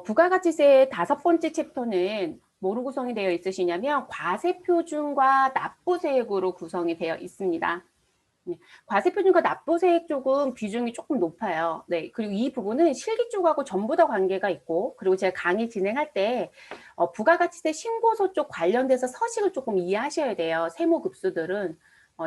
부가가치세의 다섯 번째 챕터는 뭐로 구성이 되어 있으시냐면 과세표준과 납부세액으로 구성이 되어 있습니다. 네, 과세표준과 납부세액 쪽은 비중이 조금 높아요. 네, 그리고 이 부분은 실기 쪽하고 전부 다 관계가 있고, 그리고 제가 강의 진행할 때 부가가치세 신고서 쪽 관련돼서 서식을 조금 이해하셔야 돼요. 세무급수들은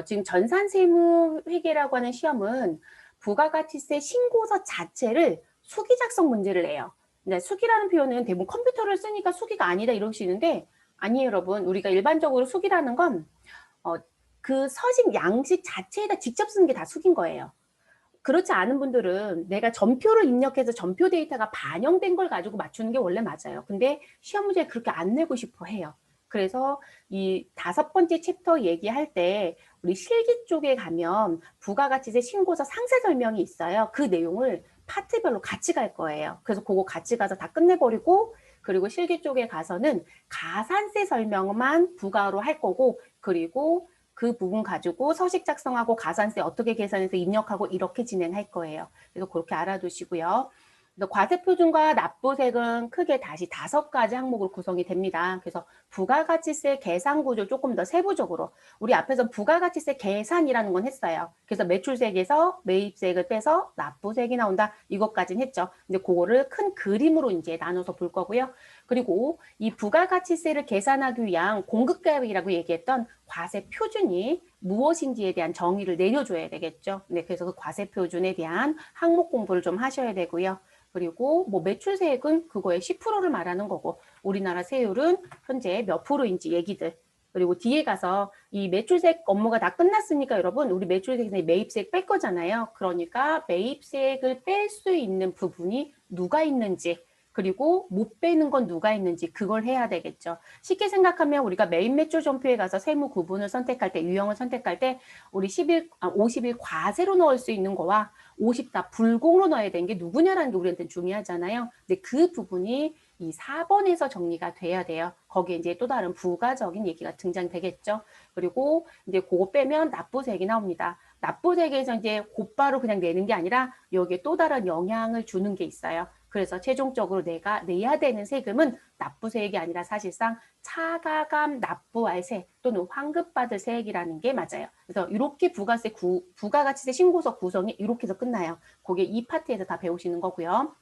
지금 전산세무회계라고 하는 시험은 부가가치세 신고서 자체를 수기 작성 문제를 내요. 네, 수기라는 표현은 대부분 컴퓨터를 쓰니까 수기가 아니다 이러시는데 아니에요, 여러분. 우리가 일반적으로 수기라는 건 그 서식 양식 자체에다 직접 쓰는 게 다 수기인 거예요. 그렇지 않은 분들은 내가 전표를 입력해서 전표 데이터가 반영된 걸 가지고 맞추는 게 원래 맞아요. 근데 시험 문제에 그렇게 안 내고 싶어 해요. 그래서 이 다섯 번째 챕터 얘기할 때 우리 실기 쪽에 가면 부가가치세 신고서 상세 설명이 있어요. 그 내용을 파트별로 같이 갈 거예요. 그래서 그거 같이 가서 다 끝내버리고 그리고 실기 쪽에 가서는 가산세 설명만 부가로 할 거고 그리고 그 부분 가지고 서식 작성하고 가산세 어떻게 계산해서 입력하고 이렇게 진행할 거예요. 그래서 그렇게 알아두시고요. 과세표준과 납부세액은 크게 다시 5가지 항목으로 구성이 됩니다. 그래서 부가가치세 계산 구조 조금 더 세부적으로 우리 앞에서 부가가치세 계산이라는 건 했어요. 그래서 매출세액에서 매입세액을 빼서 납부세액이 나온다. 이것까지는 했죠. 이제 그거를 큰 그림으로 이제 나눠서 볼 거고요. 그리고 이 부가가치세를 계산하기 위한 공급가액이라고 얘기했던 과세표준이 무엇인지에 대한 정의를 내려줘야 되겠죠. 네, 그래서 그 과세표준에 대한 항목 공부를 좀 하셔야 되고요. 그리고 뭐 매출세액은 그거의 10%를 말하는 거고 우리나라 세율은 현재 몇 프로인지 얘기들 그리고 뒤에 가서 이 매출세액 업무가 다 끝났으니까 여러분 우리 매출세액에 매입세액 뺄 거잖아요. 그러니까 매입세액을 뺄 수 있는 부분이 누가 있는지 그리고 못 빼는 건 누가 있는지 그걸 해야 되겠죠. 쉽게 생각하면 우리가 매입 매출 전표에 가서 세무 구분을 선택할 때 유형을 선택할 때 우리 50일 과세로 넣을 수 있는 거와 50 다 불공으로 넣어야 되는 게 누구냐라는 게 우리한테 중요하잖아요. 근데 그 부분이 이 4번에서 정리가 돼야 돼요. 거기에 이제 또 다른 부가적인 얘기가 등장되겠죠. 그리고 이제 그거 빼면 납부세액이 나옵니다. 납부세액에서 이제 곧바로 그냥 내는 게 아니라 여기에 또 다른 영향을 주는 게 있어요. 그래서 최종적으로 내가 내야 되는 세금은 납부세액이 아니라 사실상 차가감 납부할세 또는 환급받을 세액이라는 게 맞아요. 그래서 이렇게 부가가치세 신고서 구성이 이렇게 해서 끝나요. 그게 이 파트에서 다 배우시는 거고요.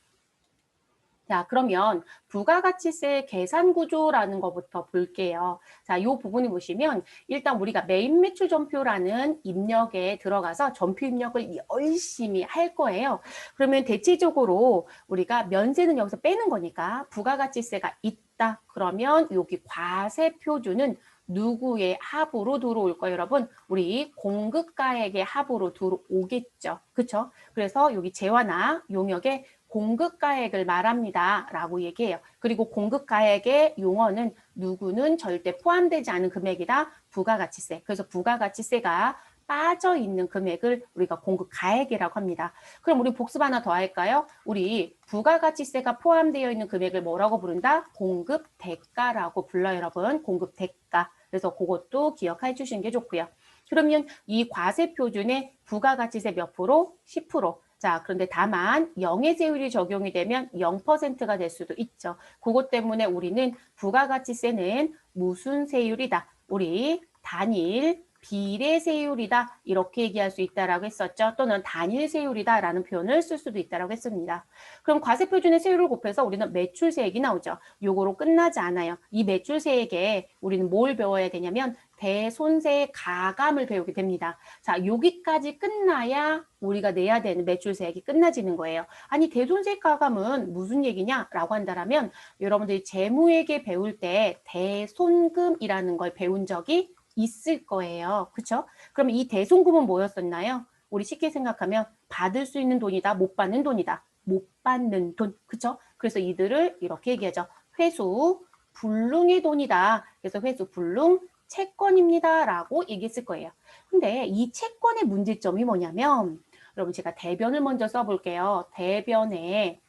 자, 그러면 부가가치세 계산 구조라는 것부터 볼게요. 자, 이 부분을 보시면 일단 우리가 매입 매출 전표라는 입력에 들어가서 전표 입력을 열심히 할 거예요. 그러면 대체적으로 우리가 면세는 여기서 빼는 거니까 부가가치세가 있다. 그러면 여기 과세 표준은 누구의 합으로 들어올 거예요, 여러분? 우리 공급가액의 합으로 들어오겠죠. 그렇죠? 그래서 여기 재화나 용역에 공급가액을 말합니다. 라고 얘기해요. 그리고 공급가액의 용어는 누구는 절대 포함되지 않은 금액이다. 부가가치세. 그래서 부가가치세가 빠져 있는 금액을 우리가 공급가액이라고 합니다. 그럼 우리 복습 하나 더 할까요? 우리 부가가치세가 포함되어 있는 금액을 뭐라고 부른다? 공급대가라고 불러요, 여러분. 공급대가. 그래서 그것도 기억해 주시는 게 좋고요. 그러면 이 과세표준의 부가가치세 몇 프로? 10%. 자, 그런데 다만 영해세율이 적용이 되면 0%가 될 수도 있죠. 그것 때문에 우리는 부가가치세는 무슨 세율이다. 우리 단일 비례세율이다. 이렇게 얘기할 수 있다라고 했었죠. 또는 단일세율이다라는 표현을 쓸 수도 있다라고 했습니다. 그럼 과세표준의 세율을 곱해서 우리는 매출세액이 나오죠. 요거로 끝나지 않아요. 이 매출세액에 우리는 뭘 배워야 되냐면 대손세 가감을 배우게 됩니다. 자, 여기까지 끝나야 우리가 내야 되는 매출세액이 끝나지는 거예요. 아니, 대손세 가감은 무슨 얘기냐라고 한다면 여러분들이 재무회계 배울 때 대손금이라는 걸 배운 적이 있을 거예요. 그렇죠? 그럼 이 대손금은 뭐였었나요? 우리 쉽게 생각하면 받을 수 있는 돈이다, 못 받는 돈이다. 못 받는 돈. 그렇죠? 그래서 이들을 이렇게 얘기하죠. 회수 불능의 돈이다. 그래서 회수 불능 채권입니다. 라고 얘기했을 거예요. 근데 이 채권의 문제점이 뭐냐면 여러분 제가 대변을 먼저 써볼게요. 대변에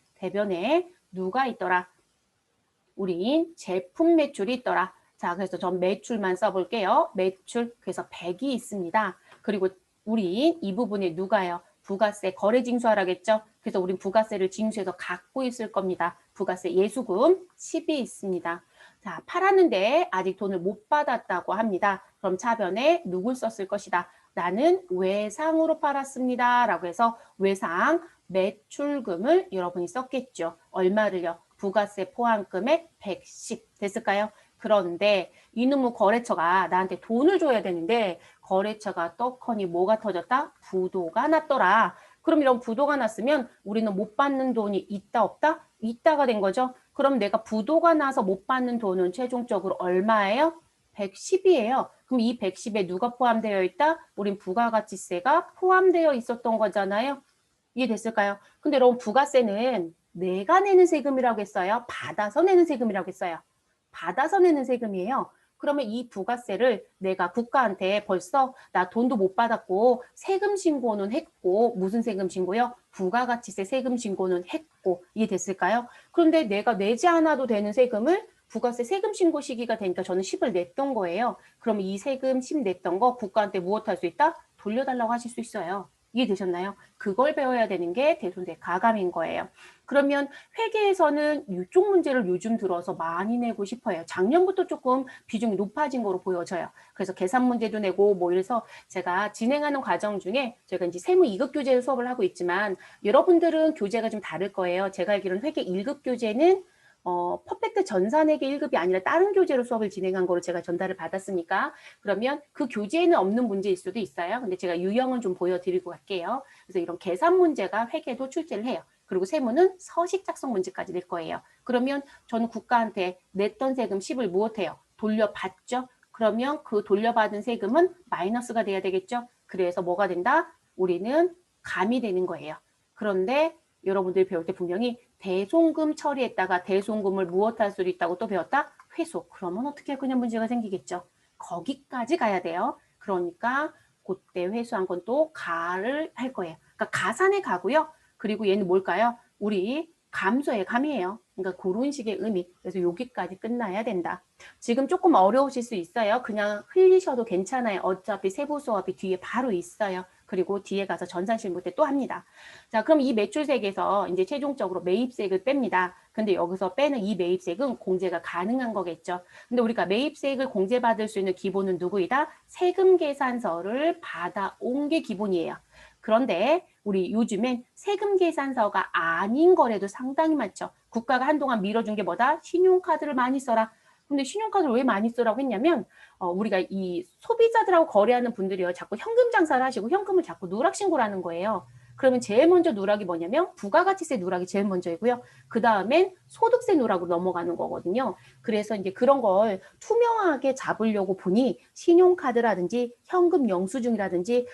누가 있더라? 우린 제품 매출이 있더라. 자, 그래서 전 매출만 써볼게요. 매출, 그래서 100이 있습니다. 그리고 우린 이 부분에 누가요? 부가세 거래 징수하라겠죠. 그래서 우린 부가세를 징수해서 갖고 있을 겁니다. 부가세 예수금 10이 있습니다. 자, 팔았는데 아직 돈을 못 받았다고 합니다. 그럼 차변에 누굴 썼을 것이다. 나는 외상으로 팔았습니다. 라고 해서 외상 매출금을 여러분이 썼겠죠. 얼마를요? 부가세 포함금액 110 됐을까요? 그런데 이놈의 거래처가 나한테 돈을 줘야 되는데 거래처가 떡하니 뭐가 터졌다? 부도가 났더라. 그럼 이런 부도가 났으면 우리는 못 받는 돈이 있다 없다? 있다가 된 거죠. 그럼 내가 부도가 나서 못 받는 돈은 최종적으로 얼마예요? 110이에요. 그럼 이 110에 누가 포함되어 있다? 우린 부가가치세가 포함되어 있었던 거잖아요. 이해됐을까요? 근데 여러분 부가세는 내가 내는 세금이라고 했어요? 받아서 내는 세금이라고 했어요? 받아서 내는 세금이에요. 그러면 이 부가세를 내가 국가한테 벌써 나 돈도 못 받았고 세금 신고는 했고 무슨 세금 신고요? 부가가치세 세금 신고는 했고 이해됐을까요? 그런데 내가 내지 않아도 되는 세금을 부가세 세금 신고 시기가 되니까 저는 10을 냈던 거예요. 그럼 이 세금 10 냈던 거 국가한테 무엇 할 수 있다? 돌려달라고 하실 수 있어요. 이해되셨나요? 그걸 배워야 되는 게 대손대 가감인 거예요. 그러면 회계에서는 이쪽 문제를 요즘 들어서 많이 내고 싶어요. 작년부터 조금 비중이 높아진 거로 보여져요. 그래서 계산 문제도 내고 뭐 이래서 제가 진행하는 과정 중에 제가 이제 세무 2급 교재 수업을 하고 있지만 여러분들은 교재가 좀 다를 거예요. 제가 알기로는 회계 1급 교재는 퍼펙트 전산회계 1급이 아니라 다른 교재로 수업을 진행한 거로 제가 전달을 받았으니까 그러면 그 교재에는 없는 문제일 수도 있어요. 근데 제가 유형은 좀 보여드리고 갈게요. 그래서 이런 계산 문제가 회계도 출제를 해요. 그리고 세무는 서식 작성 문제까지 낼 거예요. 그러면 저는 국가한테 냈던 세금 10을 무엇해요? 돌려받죠. 그러면 그 돌려받은 세금은 마이너스가 돼야 되겠죠. 그래서 뭐가 된다? 우리는 감이 되는 거예요. 그런데 여러분들이 배울 때 분명히 대손금 처리했다가 대손금을 무엇할 수 있다고 또 배웠다? 회수. 그러면 어떻게 그냥 문제가 생기겠죠. 거기까지 가야 돼요. 그러니까 그때 회수한 건 또 가를 할 거예요. 그러니까 가산에 가고요. 그리고 얘는 뭘까요? 우리 감소의 감이에요. 그러니까 그런 식의 의미. 그래서 여기까지 끝나야 된다. 지금 조금 어려우실 수 있어요. 그냥 흘리셔도 괜찮아요. 어차피 세부 수업이 뒤에 바로 있어요. 그리고 뒤에 가서 전산실무 때 또 합니다. 자, 그럼 이 매출세액에서 이제 최종적으로 매입세액을 뺍니다. 근데 여기서 빼는 이 매입세액은 공제가 가능한 거겠죠. 근데 우리가 매입세액을 공제받을 수 있는 기본은 누구이다? 세금 계산서를 받아온 게 기본이에요. 그런데 우리 요즘엔 세금 계산서가 아닌 거래도 상당히 많죠. 국가가 한동안 밀어준 게 뭐다? 신용카드를 많이 써라. 근데 신용카드를 왜 많이 쓰라고 했냐면 우리가 이 소비자들하고 거래하는 분들이요. 자꾸 현금 장사를 하시고 현금을 자꾸 누락 신고를 하는 거예요. 그러면 제일 먼저 누락이 뭐냐면 부가가치세 누락이 제일 먼저이고요. 그 다음엔 소득세 누락으로 넘어가는 거거든요. 그래서 이제 그런 걸 투명하게 잡으려고 보니 신용카드라든지 현금 영수증이라든지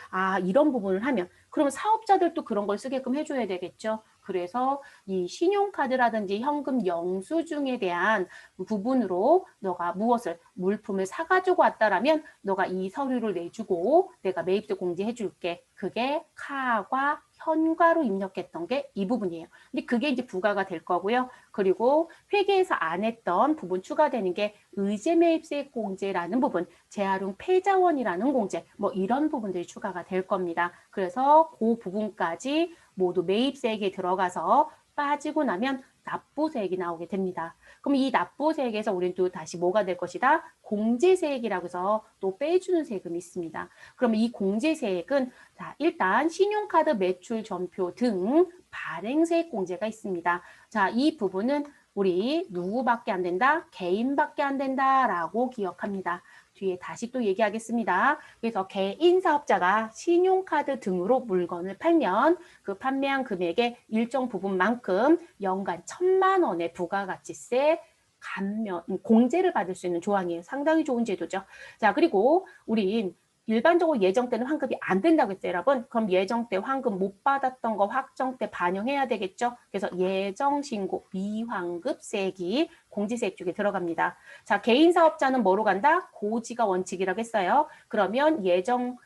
이런 부분을 하면 그러면 사업자들도 그런 걸 쓰게끔 해줘야 되겠죠. 그래서 이 신용카드라든지 현금 영수증에 대한 부분으로 너가 무엇을 물품을 사가지고 왔다라면 너가 이 서류를 내주고 내가 매입세 공제해 줄게. 그게 카과 현과로 입력했던 게 이 부분이에요. 근데 그게 이제 부과가 될 거고요. 그리고 회계에서 안 했던 부분 추가되는 게 의제매입세 공제라는 부분, 재활용 폐자원이라는 공제, 뭐 이런 부분들이 추가가 될 겁니다. 그래서 그 부분까지 모두 매입세액에 들어가서 빠지고 나면 납부세액이 나오게 됩니다. 그럼 이 납부세액에서 우리는 또 다시 뭐가 될 것이다? 공제세액이라고 해서 또 빼주는 세금이 있습니다. 그러면 이 공제세액은 자, 일단 신용카드 매출 전표 등 발행세액 공제가 있습니다. 자, 이 부분은 우리 누구밖에 안 된다? 개인밖에 안 된다라고 기억합니다. 뒤에 다시 또 얘기하겠습니다. 그래서 개인 사업자가 신용카드 등으로 물건을 팔면 그 판매한 금액의 일정 부분만큼 연간 1,000만 원의 부가가치세 감면, 공제를 받을 수 있는 조항이에요. 상당히 좋은 제도죠. 자, 그리고 우린 일반적으로 예정 때는 환급이 안 된다고 했어요, 여러분. 그럼 예정 때 환급 못 받았던 거 확정 때 반영해야 되겠죠. 그래서 예정 신고 미환급세액이 공제세액 쪽에 들어갑니다. 자, 개인 사업자는 뭐로 간다? 고지가 원칙이라고 했어요. 그러면 예정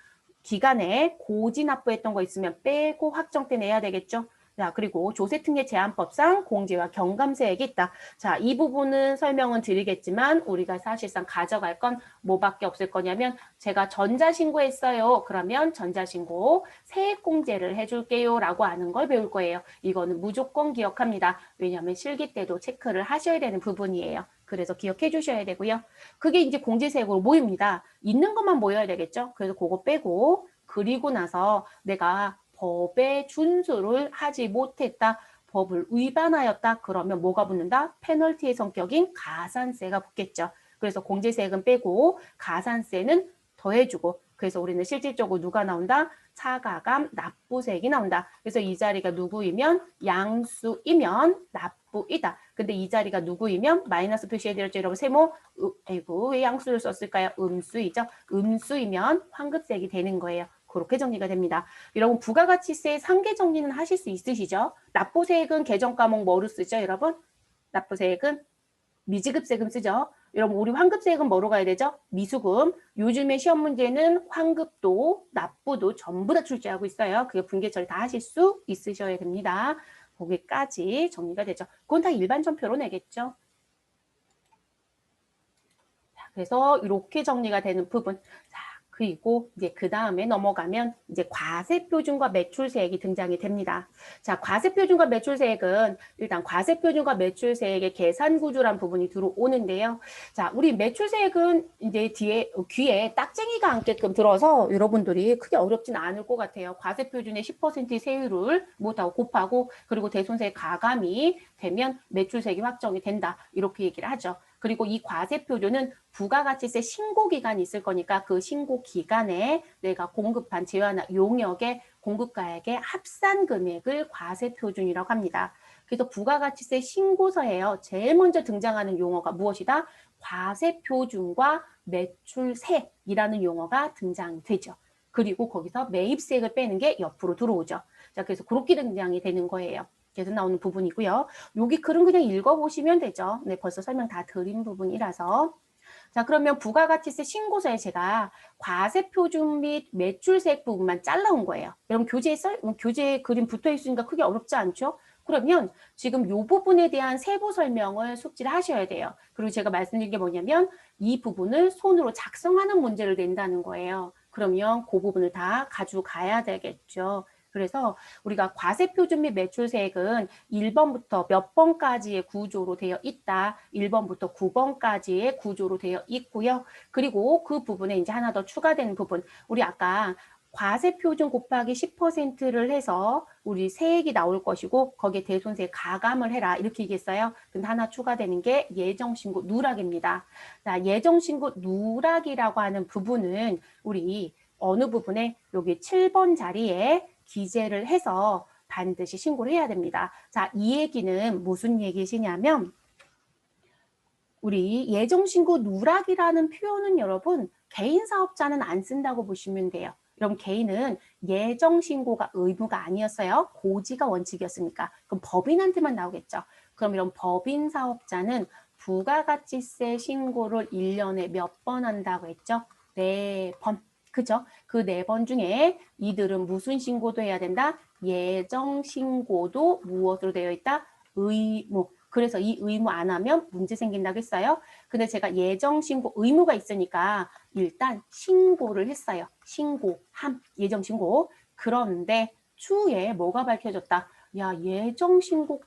기간에 고지 납부했던 거 있으면 빼고 확정 때 내야 되겠죠. 자, 그리고 조세특례 제한법상 공제와 경감세액이 있다. 자, 이 부분은 설명은 드리겠지만 우리가 사실상 가져갈 건 뭐밖에 없을 거냐면 제가 전자신고했어요. 그러면 전자신고 세액공제를 해줄게요 라고 하는 걸 배울 거예요. 이거는 무조건 기억합니다. 왜냐하면 실기 때도 체크를 하셔야 되는 부분이에요. 그래서 기억해 주셔야 되고요. 그게 이제 공제세액으로 모입니다. 있는 것만 모여야 되겠죠. 그래서 그거 빼고 그리고 나서 내가 법의 준수를 하지 못했다. 법을 위반하였다. 그러면 뭐가 붙는다? 페널티의 성격인 가산세가 붙겠죠. 그래서 공제세액은 빼고 가산세는 더해주고 그래서 우리는 실질적으로 누가 나온다? 차가감 납부세액이 나온다. 그래서 이 자리가 누구이면 양수이면 납부이다. 근데 이 자리가 누구이면 마이너스 표시해드렸죠. 여러분 세모 아이고 왜 양수를 썼을까요? 음수이죠. 음수이면 환급세액이 되는 거예요. 그렇게 정리가 됩니다. 여러분 부가가치세 상계 정리는 하실 수 있으시죠? 납부세액은 개정 과목 뭐로 쓰죠, 여러분? 납부세액은 미지급세금 쓰죠. 여러분 우리 환급세액은 뭐로 가야 되죠? 미수금. 요즘에 시험 문제는 환급도 납부도 전부 다 출제하고 있어요. 그게 분계 처리 다 하실 수 있으셔야 됩니다. 거기까지 정리가 되죠. 그건 다 일반 전표로 내겠죠. 자, 그래서 이렇게 정리가 되는 부분. 자, 그리고 이제 그 다음에 넘어가면 이제 과세표준과 매출세액이 등장이 됩니다. 자, 과세표준과 매출세액은 일단 과세표준과 매출세액의 계산구조란 부분이 들어오는데요. 자, 우리 매출세액은 이제 뒤에 귀에 딱쟁이가 앉게끔 들어서 여러분들이 크게 어렵진 않을 것 같아요. 과세표준의 10%의 세율을 못하고 곱하고 그리고 대손세 가감이 되면 매출세액이 확정이 된다. 이렇게 얘기를 하죠. 그리고 이 과세표준은 부가가치세 신고기간이 있을 거니까 그 신고기간에 내가 공급한 재화나 용역의 공급가액의 합산 금액을 과세표준이라고 합니다. 그래서 부가가치세 신고서에요. 제일 먼저 등장하는 용어가 무엇이다? 과세표준과 매출세이라는 용어가 등장되죠. 그리고 거기서 매입세액을 빼는 게 옆으로 들어오죠. 자, 그래서 그렇게 등장이 되는 거예요. 그래서 나오는 부분이고요. 여기 글은 그냥 읽어보시면 되죠. 네, 벌써 설명 다 드린 부분이라서. 자, 그러면 부가가치세 신고서에 제가 과세표준 및 매출세액 부분만 잘라온 거예요. 여러분 교재에 그림 붙어 있으니까 크게 어렵지 않죠? 그러면 지금 이 부분에 대한 세부 설명을 숙지를 하셔야 돼요. 그리고 제가 말씀드린 게 뭐냐면 이 부분을 손으로 작성하는 문제를 낸다는 거예요. 그러면 그 부분을 다 가져가야 되겠죠. 그래서 우리가 과세표준 및 매출세액은 1번부터 몇 번까지의 구조로 되어 있다. 1번부터 9번까지의 구조로 되어 있고요. 그리고 그 부분에 이제 하나 더 추가되는 부분. 우리 아까 과세표준 곱하기 10%를 해서 우리 세액이 나올 것이고 거기에 대손세 가감을 해라 이렇게 얘기했어요. 근데 하나 추가되는 게 예정신고 누락입니다. 자, 예정신고 누락이라고 하는 부분은 우리 어느 부분에 여기 7번 자리에 기재를 해서 반드시 신고를 해야 됩니다. 자, 이 얘기는 무슨 얘기시냐면 우리 예정신고 누락이라는 표현은 여러분 개인 사업자는 안 쓴다고 보시면 돼요. 여러분 개인은 예정신고가 의무가 아니었어요. 고지가 원칙이었으니까. 그럼 법인한테만 나오겠죠. 그럼 이런 법인 사업자는 부가가치세 신고를 1년에 몇 번 한다고 했죠? 4번. 그죠? 그 4번 중에 이들은 무슨 신고도 해야 된다? 예정 신고도 무엇으로 되어 있다? 의무. 그래서 이 의무 안 하면 문제 생긴다고 했어요. 근데 제가 예정 신고 의무가 있으니까 일단 신고를 했어요. 신고함, 예정 신고. 그런데 추후에 뭐가 밝혀졌다? 야, 예정 신고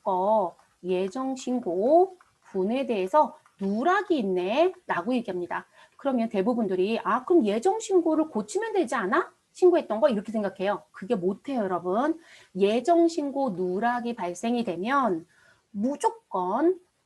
예정 신고 분에 대해서 누락이 있네 라고 얘기합니다. 그러면 대부분들이 그럼 예정 신고를 고치면 되지 않아? 신고했던 거 이렇게 생각해요. 그게 못해요, 여러분. 예정 신고 누락이 발생이 되면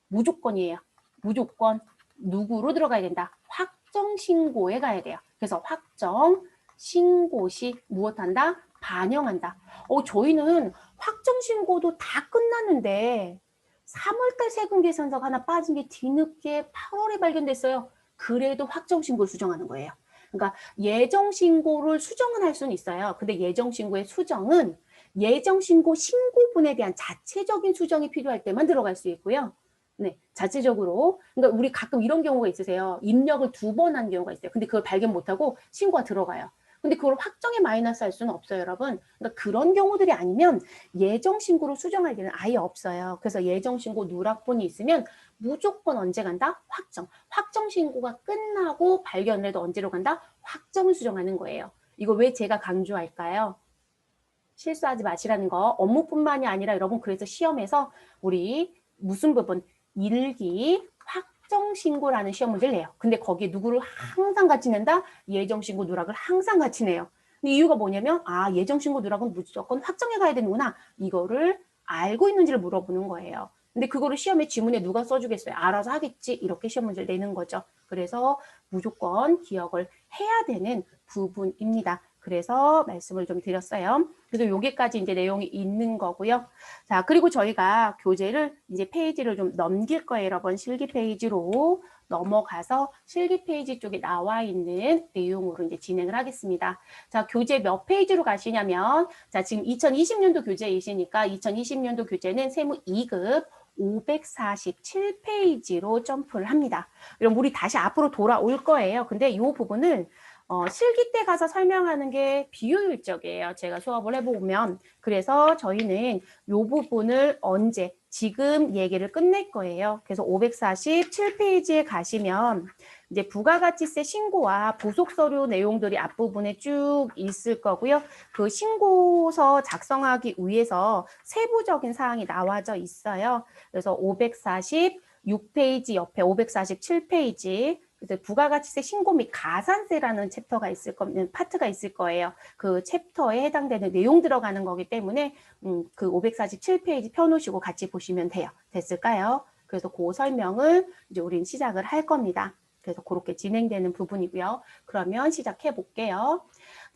무조건이에요. 무조건 누구로 들어가야 된다? 확정 신고에 가야 돼요. 그래서 확정 신고 시 무엇한다? 반영한다. 저희는 확정 신고도 다 끝났는데 3월달 세금 계산서가 하나 빠진 게 뒤늦게 8월에 발견됐어요. 그래도 확정 신고를 수정하는 거예요. 그러니까 예정 신고를 수정은 할 수는 있어요. 근데 예정 신고의 수정은 예정 신고 신고분에 대한 자체적인 수정이 필요할 때만 들어갈 수 있고요. 네, 자체적으로. 그러니까 우리 가끔 이런 경우가 있으세요. 입력을 2번 한 경우가 있어요. 근데 그걸 발견 못하고 신고가 들어가요. 근데 그걸 확정에 마이너스 할 수는 없어요, 여러분. 그러니까 그런 경우들이 아니면 예정신고로 수정할 일은 아예 없어요. 그래서 예정신고 누락본이 있으면 무조건 언제 간다? 확정. 확정신고가 끝나고 발견을 해도 언제로 간다? 확정을 수정하는 거예요. 이거 왜 제가 강조할까요? 실수하지 마시라는 거. 업무뿐만이 아니라 여러분 그래서 시험에서 우리 무슨 부분? 일기 확정신고라는 시험 문제를 내요. 근데 거기에 누구를 항상 같이 낸다? 예정신고 누락을 항상 같이 내요. 근데 이유가 뭐냐면 예정신고 누락은 무조건 확정해 가야 되는구나. 이거를 알고 있는지를 물어보는 거예요. 근데 그거를 시험에 지문에 누가 써주겠어요? 알아서 하겠지. 이렇게 시험 문제를 내는 거죠. 그래서 무조건 기억을 해야 되는 부분입니다. 그래서 말씀을 좀 드렸어요. 그래서 여기까지 이제 내용이 있는 거고요. 자, 그리고 저희가 교재를 이제 페이지를 좀 넘길 거예요. 여러분 실기 페이지로 넘어가서 실기 페이지 쪽에 나와 있는 내용으로 이제 진행을 하겠습니다. 자, 교재 몇 페이지로 가시냐면, 자, 지금 2020년도 교재이시니까 2020년도 교재는 세무 2급 547페이지로 점프를 합니다. 그럼 우리 다시 앞으로 돌아올 거예요. 근데 이 부분을 실기 때 가서 설명하는 게 비효율적이에요. 제가 수업을 해보면. 그래서 저희는 이 부분을 언제, 지금 얘기를 끝낼 거예요. 그래서 547페이지에 가시면 이제 부가가치세 신고와 보속서류 내용들이 앞부분에 쭉 있을 거고요. 그 신고서 작성하기 위해서 세부적인 사항이 나와져 있어요. 그래서 546페이지 옆에 547페이지 그래서 부가가치세 신고 및 가산세라는 챕터가 있을 거면 파트가 있을 거예요. 그 챕터에 해당되는 내용 들어가는 거기 때문에 그 547페이지 펴놓으시고 같이 보시면 돼요. 됐을까요? 그래서 그 설명을 이제 우린 시작을 할 겁니다. 그래서 그렇게 진행되는 부분이고요. 그러면 시작해 볼게요.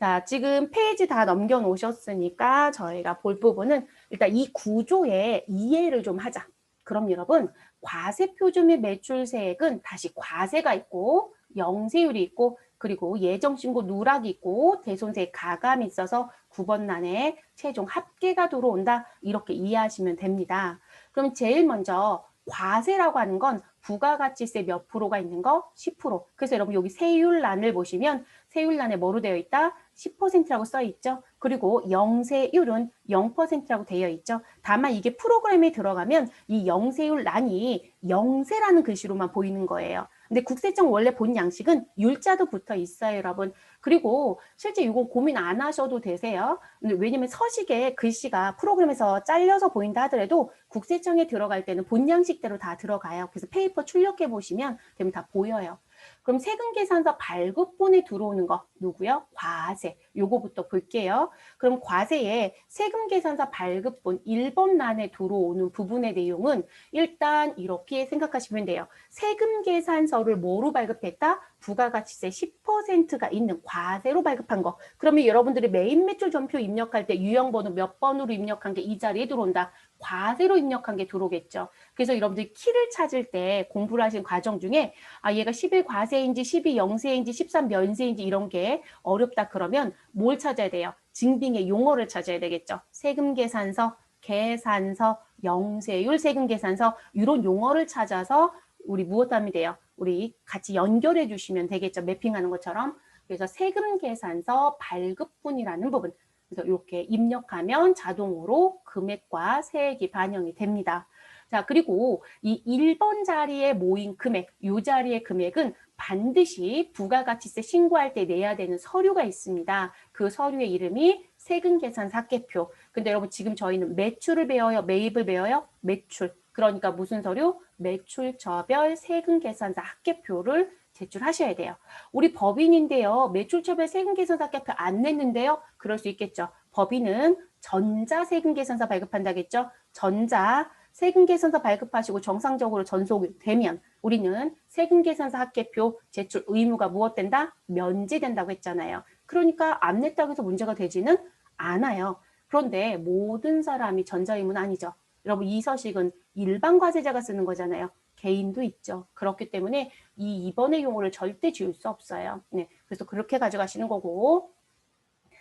자, 지금 페이지 다 넘겨 놓으셨으니까 저희가 볼 부분은 일단 이 구조의 이해를 좀 하자. 그럼 여러분 과세표준 및 매출세액은 다시 과세가 있고 영세율이 있고 그리고 예정신고 누락이 있고 대손세 가감이 있어서 9번란에 최종 합계가 들어온다. 이렇게 이해하시면 됩니다. 그럼 제일 먼저 과세라고 하는 건 부가가치세 몇 프로가 있는 거? 10%. 그래서 여러분 여기 세율란을 보시면 세율란에 뭐로 되어 있다? 10%라고 써 있죠. 그리고 영세율은 0%라고 되어 있죠. 다만 이게 프로그램에 들어가면 이 영세율란이 영세라는 글씨로만 보이는 거예요. 근데 국세청 원래 본 양식은 율자도 붙어 있어요, 여러분. 그리고 실제 이거 고민 안 하셔도 되세요. 왜냐면 서식에 글씨가 프로그램에서 잘려서 보인다 하더라도 국세청에 들어갈 때는 본 양식대로 다 들어가요. 그래서 페이퍼 출력해 보시면 되면 다 보여요. 그럼 세금계산서 발급본에 들어오는 거 누구요? 과세. 요거부터 볼게요. 그럼 과세에 세금계산서 발급본 1번란에 들어오는 부분의 내용은 일단 이렇게 생각하시면 돼요. 세금계산서를 뭐로 발급했다? 부가가치세 10%가 있는 과세로 발급한 거. 그러면 여러분들이 메인 매출 전표 입력할 때 유형번호 몇 번으로 입력한 게 이 자리에 들어온다. 과세로 입력한 게 들어오겠죠. 그래서 여러분들이 키를 찾을 때 공부를 하신 과정 중에 얘가 11 과세인지 12 영세인지 13 면세인지 이런 게 어렵다 그러면 뭘 찾아야 돼요? 증빙의 용어를 찾아야 되겠죠. 세금계산서, 계산서, 영세율 세금계산서 이런 용어를 찾아서 우리 무엇 하면 돼요? 우리 같이 연결해 주시면 되겠죠. 매핑하는 것처럼. 그래서 세금계산서 발급분이라는 부분. 그래서 이렇게 입력하면 자동으로 금액과 세액이 반영이 됩니다. 자, 그리고 이 1번 자리에 모인 금액, 이 자리의 금액은 반드시 부가가치세 신고할 때 내야 되는 서류가 있습니다. 그 서류의 이름이 세금계산서 합계표. 근데 여러분 지금 저희는 매출을 배워요? 매입을 배워요? 매출. 그러니까 무슨 서류? 매출처별 세금계산서 합계표를 제출하셔야 돼요. 우리 법인인데요. 매출처별 세금계산서 합계표 안 냈는데요. 그럴 수 있겠죠. 법인은 전자세금계산서 발급한다겠죠. 전자 세금계산서 발급하시고 정상적으로 전송이 되면 우리는 세금계산서 합계표 제출 의무가 무엇 된다? 면제된다고 했잖아요. 그러니까 안 냈다고 해서 문제가 되지는 않아요. 그런데 모든 사람이 전자의무는 아니죠. 여러분 이 서식은 일반 과세자가 쓰는 거잖아요. 개인도 있죠. 그렇기 때문에 이 2번의 용어를 절대 지울 수 없어요. 네, 그래서 그렇게 가져가시는 거고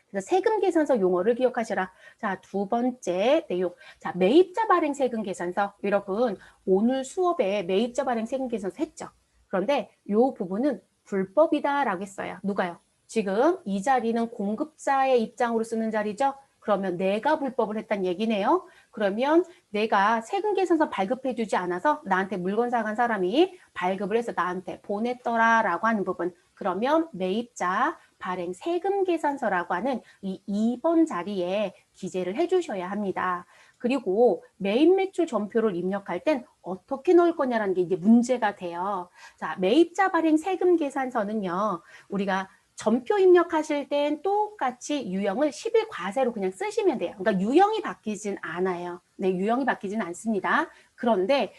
그래서 세금계산서 용어를 기억하시라. 자, 두 번째 내용. 자, 매입자 발행 세금계산서. 여러분 오늘 수업에 매입자 발행 세금계산서 했죠. 그런데 이 부분은 불법이다라고 했어요. 누가요? 지금 이 자리는 공급자의 입장으로 쓰는 자리죠. 그러면 내가 불법을 했다는 얘기네요. 그러면 내가 세금 계산서 발급해주지 않아서 나한테 물건 사간 사람이 발급을 해서 나한테 보냈더라라고 하는 부분. 그러면 매입자 발행 세금 계산서라고 하는 이 2번 자리에 기재를 해주셔야 합니다. 그리고 매입 매출 전표를 입력할 땐 어떻게 넣을 거냐라는 게 이제 문제가 돼요. 자, 매입자 발행 세금 계산서는요. 우리가 전표 입력하실 땐 똑같이 유형을 10일 과세로 그냥 쓰시면 돼요. 그러니까 유형이 바뀌진 않아요. 네, 유형이 바뀌진 않습니다. 그런데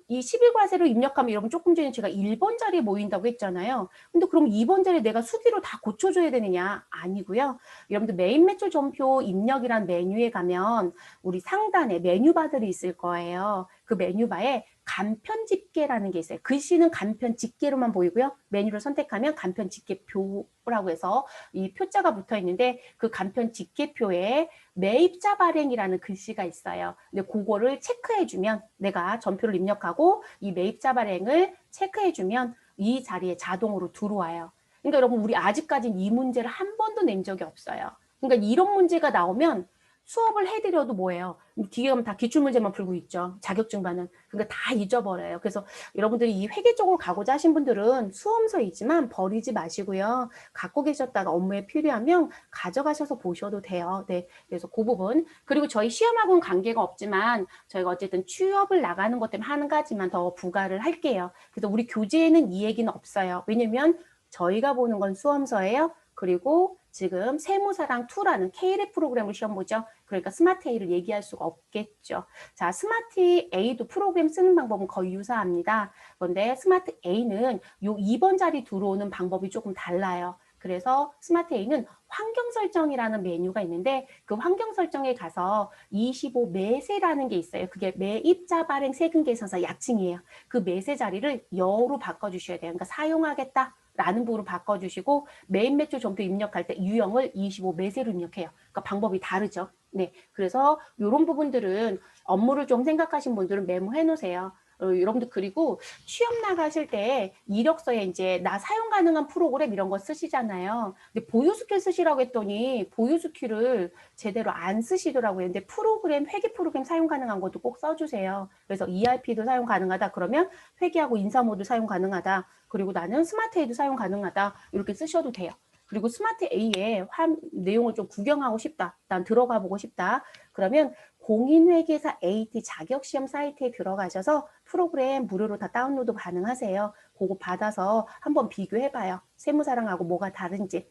이 10일 과세로 입력하면 여러분 조금 전에 제가 1번 자리에 모인다고 했잖아요. 근데 그럼 2번 자리에 내가 수기로 다 고쳐줘야 되느냐? 아니고요. 여러분들 매입 매출 전표 입력이란 메뉴에 가면 우리 상단에 메뉴바들이 있을 거예요. 그 메뉴바에 간편 집계라는 게 있어요. 글씨는 간편 집계로만 보이고요. 메뉴를 선택하면 간편 집계표라고 해서 이 표자가 붙어 있는데 그 간편 집계표에 매입자 발행이라는 글씨가 있어요. 근데 그거를 체크해주면 내가 전표를 입력하고 이 매입자 발행을 체크해주면 이 자리에 자동으로 들어와요. 그러니까 여러분 우리 아직까지는 이 문제를 한 번도 낸 적이 없어요. 그러니까 이런 문제가 나오면 수업을 해드려도 뭐예요? 뒤에 가면 다 기출문제만 풀고 있죠. 자격증반은. 그러니까 다 잊어버려요. 그래서 여러분들이 이 회계 쪽으로 가고자 하신 분들은 수험서이지만 버리지 마시고요. 갖고 계셨다가 업무에 필요하면 가져가셔서 보셔도 돼요. 네. 그래서 그 부분. 그리고 저희 시험하고는 관계가 없지만 저희가 어쨌든 취업을 나가는 것 때문에 한 가지만 더 부과를 할게요. 그래서 우리 교재에는 이 얘기는 없어요. 왜냐면 저희가 보는 건 수험서예요. 그리고 지금 세무사랑 2라는 K랩 프로그램을 시험 보죠. 그러니까 스마트 A를 얘기할 수가 없겠죠. 자, 스마트 A도 프로그램 쓰는 방법은 거의 유사합니다. 그런데 스마트 A는 요 2번 자리 들어오는 방법이 조금 달라요. 그래서 스마트 A는 환경 설정이라는 메뉴가 있는데 그 환경 설정에 가서 25 매세라는 게 있어요. 그게 매입자 발행 세금 계산서 약칭이에요. 그 매세 자리를 여로 바꿔주셔야 돼요. 그러니까 사용하겠다. 라는 부분으로 바꿔주시고 매입 매출 전표 입력할 때 유형을 25 매세로 입력해요. 그러니까 방법이 다르죠. 네, 그래서 이런 부분들은 업무를 좀 생각하신 분들은 메모해 놓으세요. 여러분들 그리고 취업 나가실 때 이력서에 이제 나 사용 가능한 프로그램 이런 거 쓰시잖아요. 근데 보유 스킬 쓰시라고 했더니 보유 스킬을 제대로 안 쓰시더라고요. 근데 프로그램 회계 프로그램 사용 가능한 것도 꼭 써주세요. 그래서 ERP도 사용 가능하다 그러면 회계하고 인사모드 사용 가능하다. 그리고 나는 스마트 A도 사용 가능하다. 이렇게 쓰셔도 돼요. 그리고 스마트 A의 내용을 좀 구경하고 싶다. 난 들어가 보고 싶다. 그러면 공인회계사 AT 자격시험 사이트에 들어가셔서 프로그램 무료로 다 다운로드 가능하세요. 그거 받아서 한번 비교해봐요. 세무사랑하고 뭐가 다른지.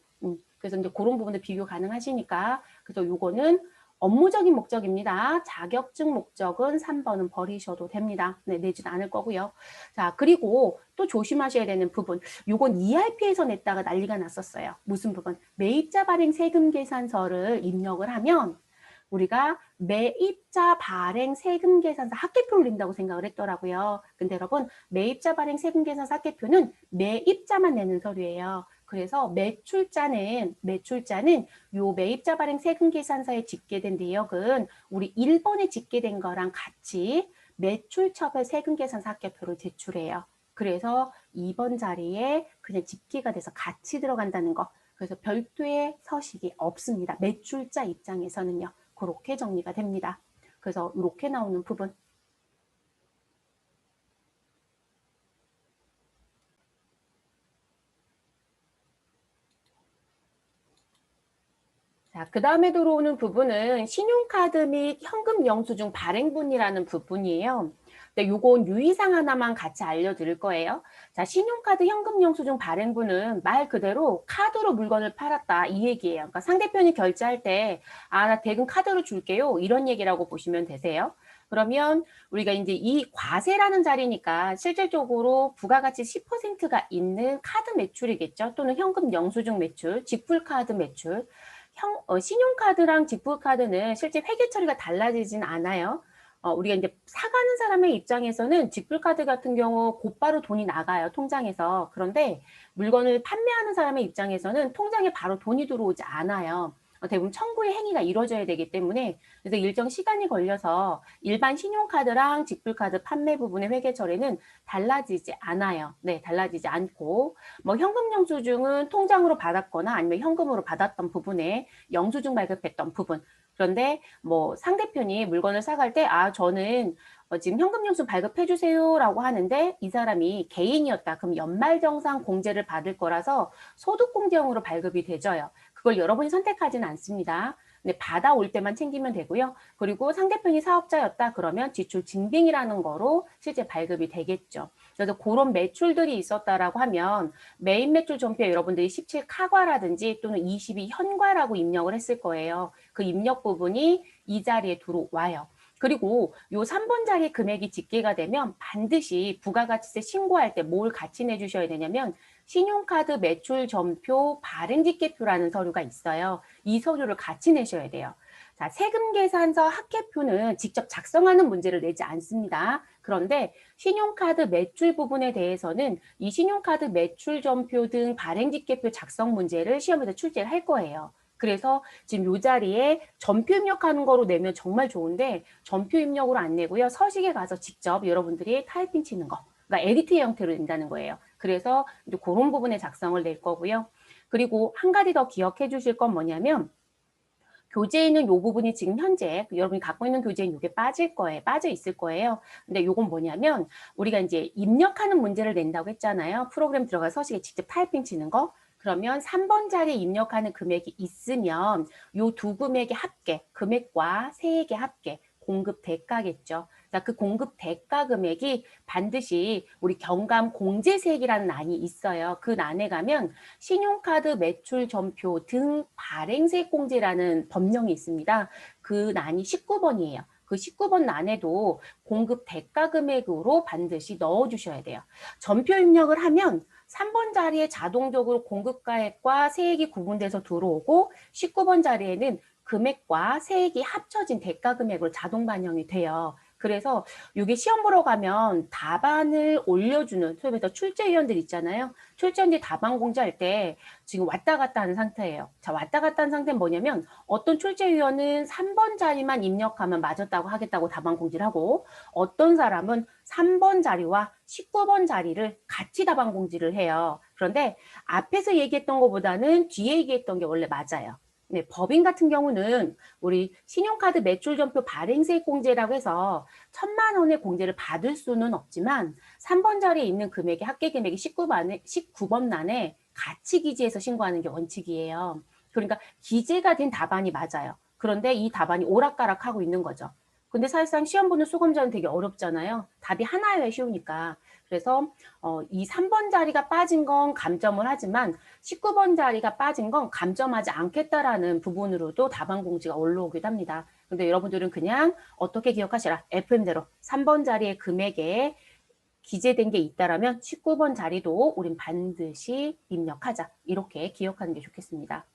그래서 이제 그런 부분들 비교 가능하시니까. 그래서 요거는 업무적인 목적입니다. 자격증 목적은 3번은 버리셔도 됩니다. 네, 내진 않을 거고요. 자, 그리고 또 조심하셔야 되는 부분. 요건 ERP에서 냈다가 난리가 났었어요. 무슨 부분? 매입자 발행 세금 계산서를 입력을 하면 우리가 매입자 발행 세금 계산서 합계표를 낸다고 생각을 했더라고요. 근데 여러분, 매입자 발행 세금 계산서 합계표는 매입자만 내는 서류예요. 그래서 매출자는 요 매입자 발행 세금 계산서에 집계된 내역은 우리 1번에 집계된 거랑 같이 매출처별 세금 계산서 합계표를 제출해요. 그래서 2번 자리에 그냥 집계가 돼서 같이 들어간다는 거. 그래서 별도의 서식이 없습니다. 매출자 입장에서는요. 그렇게 정리가 됩니다. 그래서 이렇게 나오는 부분. 자, 그 다음에 들어오는 부분은 신용카드 및 현금 영수증 발행분이라는 부분이에요. 근데 요건 유의사항 하나만 같이 알려드릴 거예요. 자, 신용카드 현금 영수증 발행분은 말 그대로 카드로 물건을 팔았다 이 얘기예요. 그러니까 상대편이 결제할 때 아, 나 대금 카드로 줄게요. 이런 얘기라고 보시면 되세요. 그러면 우리가 이제 이 과세라는 자리니까 실질적으로 부가가치 10%가 있는 카드 매출이겠죠. 또는 현금 영수증 매출, 직불카드 매출. 신용카드랑 직불카드는 실제 회계 처리가 달라지진 않아요. 우리가 이제 사가는 사람의 입장에서는 직불카드 같은 경우 곧바로 돈이 나가요, 통장에서. 그런데 물건을 판매하는 사람의 입장에서는 통장에 바로 돈이 들어오지 않아요. 대부분 청구의 행위가 이루어져야 되기 때문에 그래서 일정 시간이 걸려서 일반 신용카드랑 직불카드 판매 부분의 회계 처리는 달라지지 않아요. 네, 달라지지 않고 뭐 현금 영수증은 통장으로 받았거나 아니면 현금으로 받았던 부분에 영수증 발급했던 부분 그런데 뭐 상대편이 물건을 사갈 때 저는 지금 현금 영수 발급해 주세요라고 하는데 이 사람이 개인이었다. 그럼 연말정산 공제를 받을 거라서 소득공제형으로 발급이 되져요. 그걸 여러분이 선택하지는 않습니다. 근데 받아올 때만 챙기면 되고요. 그리고 상대편이 사업자였다 그러면 지출 증빙이라는 거로 실제 발급이 되겠죠. 그래서 그런 매출들이 있었다라고 하면 메인 매출 전표에 여러분들이 17 카과라든지 또는 22 현과라고 입력을 했을 거예요. 그 입력 부분이 이 자리에 들어와요. 그리고 요 3번 자리 금액이 집계가 되면 반드시 부가가치세 신고할 때 뭘 같이 내주셔야 되냐면 신용카드 매출 전표 발행집계표라는 서류가 있어요. 이 서류를 같이 내셔야 돼요. 자, 세금계산서 합계표는 직접 작성하는 문제를 내지 않습니다. 그런데 신용카드 매출 부분에 대해서는 이 신용카드 매출 전표 등 발행집계표 작성 문제를 시험에서 출제를 할 거예요. 그래서 지금 이 자리에 전표 입력하는 거로 내면 정말 좋은데 전표 입력으로 안 내고요. 서식에 가서 직접 여러분들이 타이핑 치는 거. 그러니까 에디트 형태로 낸다는 거예요. 그래서 이제 그런 부분에 작성을 낼 거고요. 그리고 한 가지 더 기억해 주실 건 뭐냐면 교재에는 이 부분이 지금 현재 여러분이 갖고 있는 교재는 이게 빠질 거예요. 빠져 있을 거예요. 근데 이건 뭐냐면 우리가 이제 입력하는 문제를 낸다고 했잖아요. 프로그램 들어가 서식에 직접 타이핑 치는 거. 그러면 3번 자리에 입력하는 금액이 있으면 이 두 금액의 합계, 금액과 세액의 합계, 공급 대가겠죠. 자, 그 공급 대가 금액이 반드시 우리 경감 공제세액이라는 란이 있어요. 그 란에 가면 신용카드 매출 전표 등 발행세액 공제라는 법령이 있습니다. 그 란이 19번이에요. 그 19번 란에도 공급 대가 금액으로 반드시 넣어주셔야 돼요. 전표 입력을 하면 3번 자리에 자동적으로 공급가액과 세액이 구분돼서 들어오고 19번 자리에는 금액과 세액이 합쳐진 대가 금액으로 자동 반영이 돼요. 그래서 이게 시험 보러 가면 답안을 올려주는 소위 말해서 출제위원들 있잖아요. 출제위원들이 답안 공지할 때 지금 왔다 갔다 하는 상태예요. 자, 왔다 갔다 하는 상태는 뭐냐면 어떤 출제위원은 3번 자리만 입력하면 맞았다고 하겠다고 답안 공지를 하고 어떤 사람은 3번 자리와 19번 자리를 같이 답안 공지를 해요. 그런데 앞에서 얘기했던 것보다는 뒤에 얘기했던 게 원래 맞아요. 네, 법인 같은 경우는 우리 신용카드 매출전표 발행세액 공제라고 해서 1,000만 원의 공제를 받을 수는 없지만 3번 자리에 있는 금액의 합계 금액이 19번 란에 같이 기재해서 신고하는 게 원칙이에요. 그러니까 기재가 된 답안이 맞아요. 그런데 이 답안이 오락가락하고 있는 거죠. 근데 사실상 시험 보는 수험자는 되게 어렵잖아요. 답이 하나여야 쉬우니까. 그래서 이 3번 자리가 빠진 건 감점을 하지만 19번 자리가 빠진 건 감점하지 않겠다라는 부분으로도 답안 공지가 올라오기도 합니다. 근데 여러분들은 그냥 어떻게 기억하시라. FM대로 3번 자리의 금액에 기재된 게 있다라면 19번 자리도 우린 반드시 입력하자. 이렇게 기억하는 게 좋겠습니다.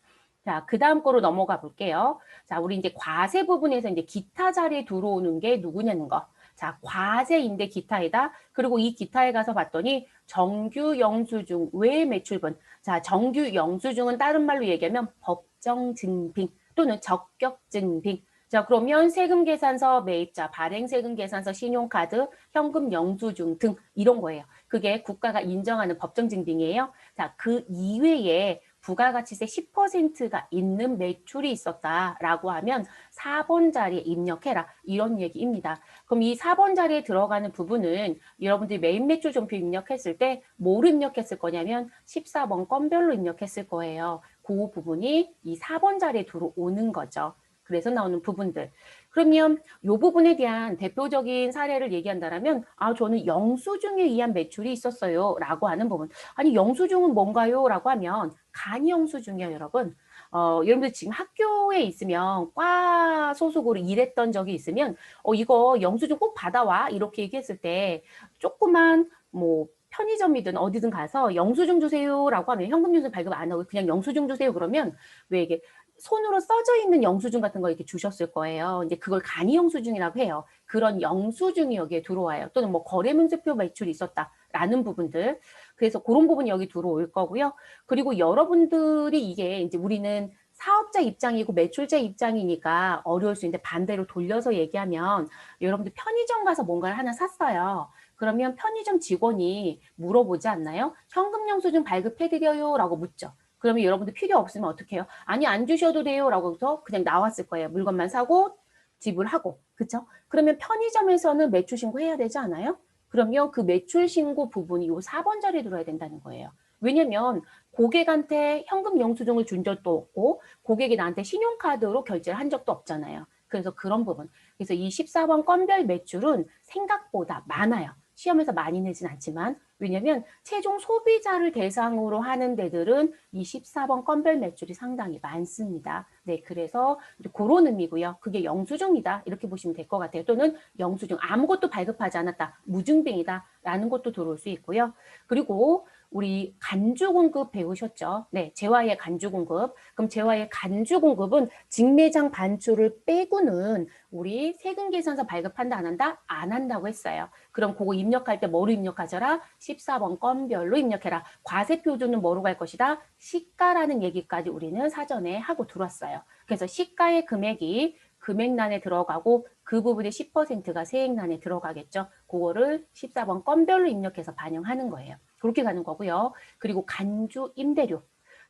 자, 그 다음 거로 넘어가 볼게요. 자, 우리 이제 과세 부분에서 이제 기타 자리에 들어오는 게 누구냐는 거. 자, 과세인데 기타이다. 그리고 이 기타에 가서 봤더니 정규 영수증 외 매출분. 자, 정규 영수증은 다른 말로 얘기하면 법정 증빙 또는 적격 증빙. 자, 그러면 세금계산서, 매입자, 발행세금계산서, 신용카드, 현금 영수증 등 이런 거예요. 그게 국가가 인정하는 법정 증빙이에요. 자, 그 이외에 부가가치세 10%가 있는 매출이 있었다라고 하면 4번 자리에 입력해라. 이런 얘기입니다. 그럼 이 4번 자리에 들어가는 부분은 여러분들이 메인 매출 전표 입력했을 때 뭐로 입력했을 거냐면 14번 건별로 입력했을 거예요. 그 부분이 이 4번 자리에 들어오는 거죠. 그래서 나오는 부분들. 그러면 이 부분에 대한 대표적인 사례를 얘기한다면 저는 영수증에 의한 매출이 있었어요 라고 하는 부분. 아니 영수증은 뭔가요? 라고 하면 간이 영수증이요 여러분. 여러분들 지금 학교에 있으면 과 소속으로 일했던 적이 있으면 이거 영수증 꼭 받아와 이렇게 얘기했을 때 조그만 뭐 편의점이든 어디든 가서 영수증 주세요라고 하면 현금 영수증 발급 안 하고 그냥 영수증 주세요 그러면 왜 이게 손으로 써져 있는 영수증 같은 거 이렇게 주셨을 거예요. 이제 그걸 간이 영수증이라고 해요. 그런 영수증이 여기에 들어와요. 또는 뭐 거래문서표 매출이 있었다라는 부분들. 그래서 그런 부분이 여기 들어올 거고요. 그리고 여러분들이 이게 이제 우리는 사업자 입장이고 매출자 입장이니까 어려울 수 있는데 반대로 돌려서 얘기하면 여러분들 편의점 가서 뭔가를 하나 샀어요. 그러면 편의점 직원이 물어보지 않나요? 현금 영수증 발급해드려요 라고 묻죠. 그러면 여러분들 필요 없으면 어떻게 해요? 아니 안 주셔도 돼요 라고 해서 그냥 나왔을 거예요. 물건만 사고 지불하고. 그쵸? 그러면 편의점에서는 매출 신고해야 되지 않아요? 그러면 그 매출 신고 부분이 요 4번 자리에 들어야 된다는 거예요. 왜냐면 고객한테 현금 영수증을 준 적도 없고 고객이 나한테 신용카드로 결제를 한 적도 없잖아요. 그래서 그런 부분. 그래서 이 14번 건별 매출은 생각보다 많아요. 시험에서 많이 내진 않지만 왜냐면 최종 소비자를 대상으로 하는 데들은 이 14번 건별 매출이 상당히 많습니다. 네, 그래서 그런 의미고요. 그게 영수증이다 이렇게 보시면 될 것 같아요. 또는 영수증 아무것도 발급하지 않았다. 무증빙이다 라는 것도 들어올 수 있고요. 그리고 우리 간주공급 배우셨죠? 네, 재화의 간주공급. 그럼 재화의 간주공급은 직매장 반출을 빼고는 우리 세금계산서 발급한다 안 한다? 안 한다고 했어요. 그럼 그거 입력할 때 뭐로 입력하셔라? 14번 건별로 입력해라. 과세표준은 뭐로 갈 것이다? 시가라는 얘기까지 우리는 사전에 하고 들어왔어요. 그래서 시가의 금액이 금액란에 들어가고 그 부분의 10%가 세액란에 들어가겠죠. 그거를 14번 건별로 입력해서 반영하는 거예요. 그렇게 가는 거고요. 그리고 간주 임대료.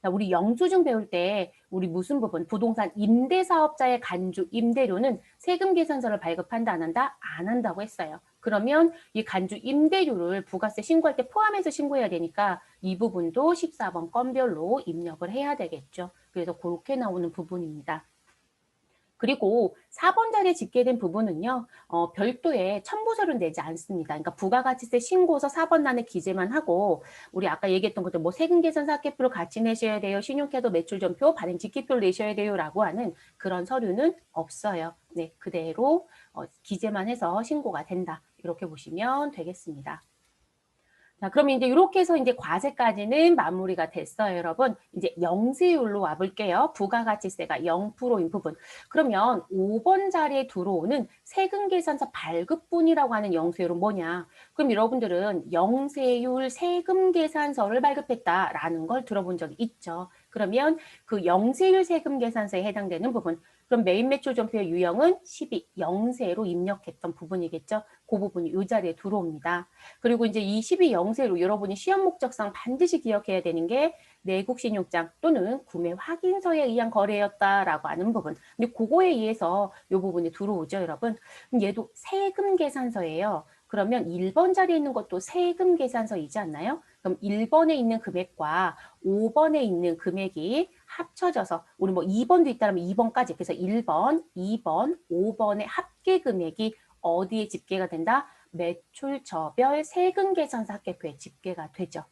우리 영수증 배울 때 우리 무슨 부분? 부동산 임대사업자의 간주 임대료는 세금 계산서를 발급한다 안 한다? 안 한다고 했어요. 그러면 이 간주 임대료를 부가세 신고할 때 포함해서 신고해야 되니까 이 부분도 14번 건별로 입력을 해야 되겠죠. 그래서 그렇게 나오는 부분입니다. 그리고 4번 자리에 집계된 부분은요. 별도의 첨부서를 내지 않습니다. 그러니까 부가가치세 신고서 4번란에 기재만 하고 우리 아까 얘기했던 것들 뭐 세금계산서 합계표를 같이 내셔야 돼요. 신용카드 매출전표, 발행 직기표를 내셔야 돼요. 라고 하는 그런 서류는 없어요. 네, 그대로 기재만 해서 신고가 된다. 이렇게 보시면 되겠습니다. 자, 그럼 이제 이렇게 해서 이제 과세까지는 마무리가 됐어요, 여러분. 이제 영세율로 와볼게요. 부가가치세가 0%인 부분. 그러면 5번 자리에 들어오는 세금계산서 발급분이라고 하는 영세율은 뭐냐? 그럼 여러분들은 영세율 세금계산서를 발급했다라는 걸 들어본 적이 있죠. 그러면 그 영세율 세금계산서에 해당되는 부분. 그럼 메인 매출 전표의 유형은 12, 영세로 입력했던 부분이겠죠. 그 부분이 이 자리에 들어옵니다. 그리고 이제 22 영세로 여러분이 시험 목적상 반드시 기억해야 되는 게 내국 신용장 또는 구매 확인서에 의한 거래였다라고 하는 부분. 근데 그거에 의해서 이 부분이 들어오죠, 여러분. 얘도 세금 계산서예요. 그러면 1번 자리에 있는 것도 세금 계산서이지 않나요? 그럼 1번에 있는 금액과 5번에 있는 금액이 합쳐져서 우리 뭐 2번도 있다면 2번까지 그래서 1번, 2번, 5번의 합계 금액이 어디에 집계가 된다? 매출저별 세금계산서 합계표에 집계가 되죠.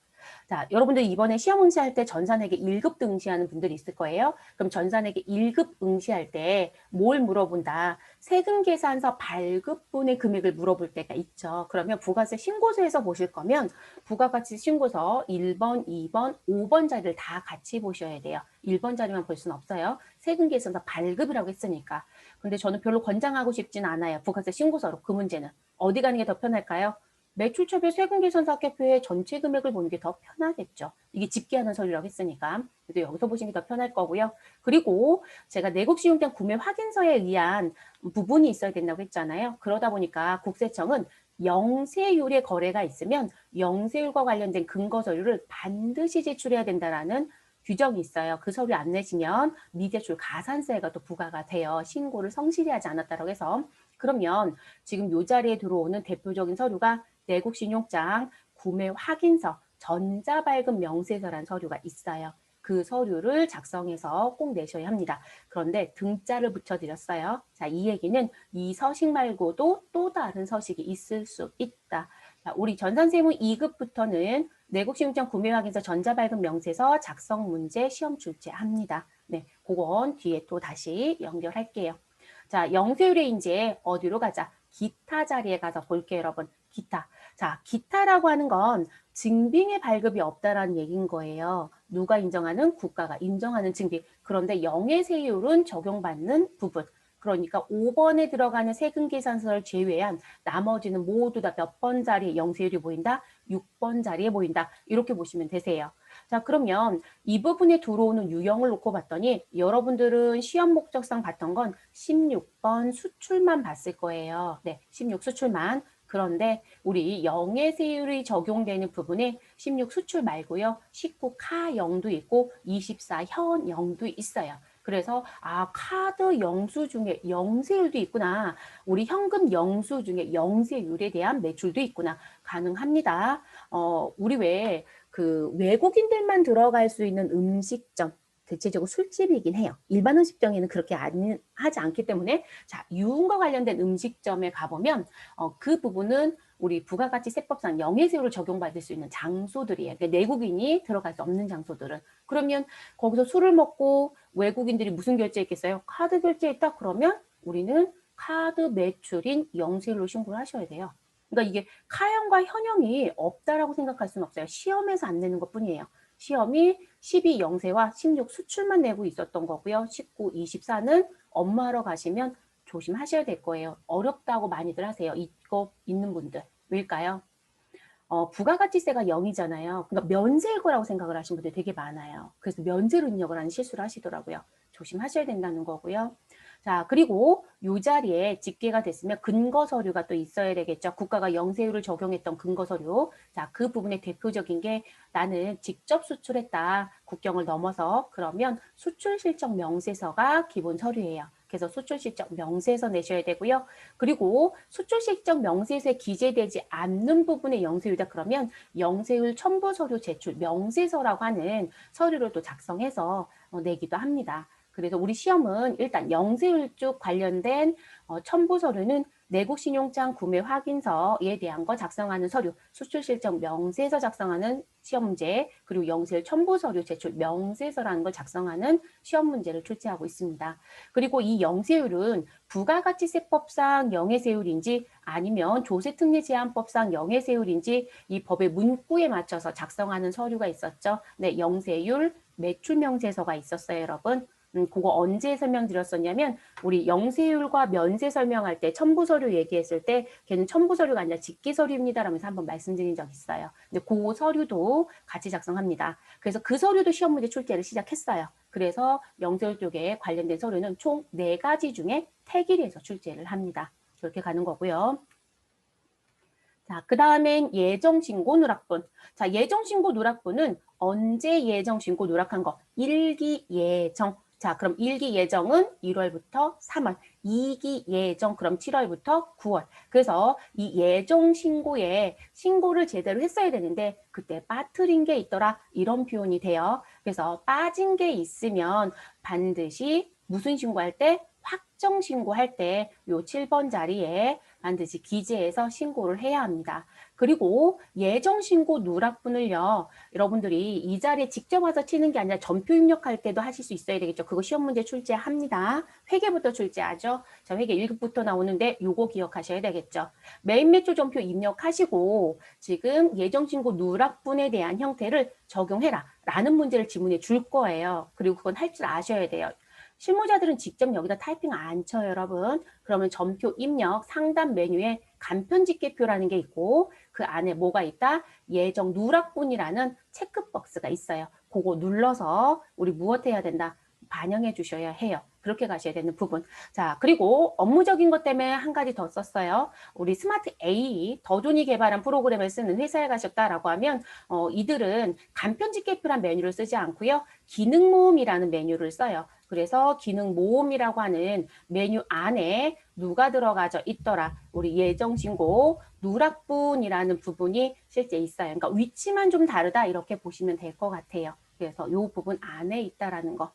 자, 여러분들 이번에 시험 응시할 때 전산회계 1급도 응시하는 분들이 있을 거예요. 그럼 전산회계 1급 응시할 때 뭘 물어본다? 세금계산서 발급분의 금액을 물어볼 때가 있죠. 그러면 부가세 신고서에서 보실 거면 부가가치 신고서 1번, 2번, 5번 자리를 다 같이 보셔야 돼요. 1번 자리만 볼 수는 없어요. 세금계산서 발급이라고 했으니까. 근데 저는 별로 권장하고 싶진 않아요. 부가세 신고서로 그 문제는. 어디 가는 게 더 편할까요? 매출처별 세금계산서 합계표의 전체 금액을 보는 게 더 편하겠죠. 이게 집계하는 서류라고 했으니까. 그래서 여기서 보시는 게 더 편할 거고요. 그리고 제가 내국신용장 구매 확인서에 의한 부분이 있어야 된다고 했잖아요. 그러다 보니까 국세청은 영세율의 거래가 있으면 영세율과 관련된 근거 서류를 반드시 제출해야 된다라는 규정이 있어요. 그 서류 안 내시면 미제출 가산세가 또 부과가 돼요. 신고를 성실히 하지 않았다고 해서. 그러면 지금 이 자리에 들어오는 대표적인 서류가 내국신용장 구매 확인서 전자발급 명세서란 서류가 있어요. 그 서류를 작성해서 꼭 내셔야 합니다. 그런데 등자를 붙여드렸어요. 자, 이 얘기는 이 서식 말고도 또 다른 서식이 있을 수 있다. 자, 우리 전산세무 2급부터는 내국신용장 구매 확인서 전자발급 명세서 작성 문제 시험 출제합니다. 네, 그건 뒤에 또 다시 연결할게요. 자, 영세율에 이제 어디로 가자? 기타 자리에 가서 볼게요, 여러분. 기타. 자, 기타라고 하는 건 증빙의 발급이 없다라는 얘기인 거예요. 누가 인정하는? 국가가 인정하는 증빙. 그런데 영해세율은 적용받는 부분. 그러니까 5번에 들어가는 세금계산서를 제외한 나머지는 모두 다 몇 번 자리에 영세율이 보인다? 6번 자리에 보인다. 이렇게 보시면 되세요. 자, 그러면 이 부분에 들어오는 유형을 놓고 봤더니 여러분들은 시험 목적상 봤던 건 16번 수출만 봤을 거예요. 네, 16 수출만. 그런데 우리 영예세율이 적용되는 부분에 16 수출 말고요. 19 카영도 있고 24 현영도 있어요. 그래서 카드 영수 중에 영세율도 있구나. 우리 현금 영수 중에 영세율에 대한 매출도 있구나. 가능합니다. 우리 왜 그 외국인들만 들어갈 수 있는 음식점, 대체적으로 술집이긴 해요. 일반 음식점에는 그렇게 하지 않기 때문에 자, 유흥과 관련된 음식점에 가보면 그 부분은 우리 부가가치세법상 영예세율을 적용받을 수 있는 장소들이에요. 그러니까 내국인이 들어갈 수 없는 장소들은. 그러면 거기서 술을 먹고 외국인들이 무슨 결제했겠어요? 카드 결제했다? 그러면 우리는 카드 매출인 영세율로 신고를 하셔야 돼요. 그러니까 이게 카형과 현형이 없다라고 생각할 수는 없어요. 시험에서 안 내는 것뿐이에요. 시험이 12 영세와 16 수출만 내고 있었던 거고요. 19, 24는 업무하러 가시면 조심하셔야 될 거예요. 어렵다고 많이들 하세요. 이거 있는 분들. 왜일까요? 부가가치세가 0이잖아요. 그러니까 면세일 거라고 생각을 하시는 분들 되게 많아요. 그래서 면세로 입력을 하는 실수를 하시더라고요. 조심하셔야 된다는 거고요. 자, 그리고 이 자리에 집계가 됐으면 근거 서류가 또 있어야 되겠죠. 국가가 영세율을 적용했던 근거 서류. 자, 그 부분의 대표적인 게 나는 직접 수출했다. 국경을 넘어서. 그러면 수출 실적 명세서가 기본 서류예요. 그래서 수출 실적 명세서 내셔야 되고요. 그리고 수출 실적 명세서에 기재되지 않는 부분의 영세율이다 그러면 영세율 첨부 서류 제출 명세서라고 하는 서류를 또 작성해서 내기도 합니다. 그래서 우리 시험은 일단 영세율 쪽 관련된 첨부 서류는 내국신용장 구매 확인서에 대한 거 작성하는 서류, 수출실적 명세서 작성하는 시험 문제, 그리고 영세율 첨부 서류 제출 명세서라는 걸 작성하는 시험 문제를 출제하고 있습니다. 그리고 이 영세율은 부가가치세법상 영예세율인지 아니면 조세특례제한법상 영예세율인지 이 법의 문구에 맞춰서 작성하는 서류가 있었죠. 네, 영세율 매출명세서가 있었어요, 여러분. 그거 언제 설명드렸었냐면 우리 영세율과 면세 설명할 때 첨부서류 얘기했을 때 걔는 첨부서류가 아니라 직기서류입니다 라면서 한번 말씀드린 적 있어요. 근데 그 서류도 같이 작성합니다. 그래서 그 서류도 시험 문제 출제를 시작했어요. 그래서 영세율 쪽에 관련된 서류는 총 4가지 중에 택일에서 출제를 합니다. 그렇게 가는 거고요. 자, 그 다음엔 예정신고 누락분. 자, 예정신고 누락분은 언제 예정신고 누락한 거? 1기 예정. 자, 그럼 1기 예정은 1월부터 3월, 2기 예정 그럼 7월부터 9월. 그래서 이 예정 신고에 신고를 제대로 했어야 되는데 그때 빠뜨린 게 있더라 이런 표현이 돼요. 그래서 빠진 게 있으면 반드시 무슨 신고할 때? 확정 신고할 때 요 7번 자리에 반드시 기재해서 신고를 해야 합니다. 그리고 예정신고 누락분을요. 여러분들이 이 자리에 직접 와서 치는 게 아니라 전표 입력할 때도 하실 수 있어야 되겠죠. 그거 시험 문제 출제합니다. 회계부터 출제하죠. 자, 회계 1급부터 나오는데 요거 기억하셔야 되겠죠. 메인 매출 전표 입력하시고 지금 예정신고 누락분에 대한 형태를 적용해라 라는 문제를 지문에 줄 거예요. 그리고 그건 할 줄 아셔야 돼요. 실무자들은 직접 여기다 타이핑 안 쳐요, 여러분. 그러면 전표 입력 상단 메뉴에 간편집계표라는 게 있고 그 안에 뭐가 있다? 예정 누락분이라는 체크박스가 있어요. 그거 눌러서 우리 무엇 해야 된다? 반영해 주셔야 해요. 그렇게 가셔야 되는 부분. 자, 그리고 업무적인 것 때문에 한 가지 더 썼어요. 우리 스마트 A, 더존이 개발한 프로그램을 쓰는 회사에 가셨다라고 하면 이들은 간편집계표란 메뉴를 쓰지 않고요. 기능 모음이라는 메뉴를 써요. 그래서 기능 모음이라고 하는 메뉴 안에 누가 들어가져 있더라. 우리 예정신고 누락분이라는 부분이 실제 있어요. 그러니까 위치만 좀 다르다 이렇게 보시면 될 것 같아요. 그래서 이 부분 안에 있다라는 거.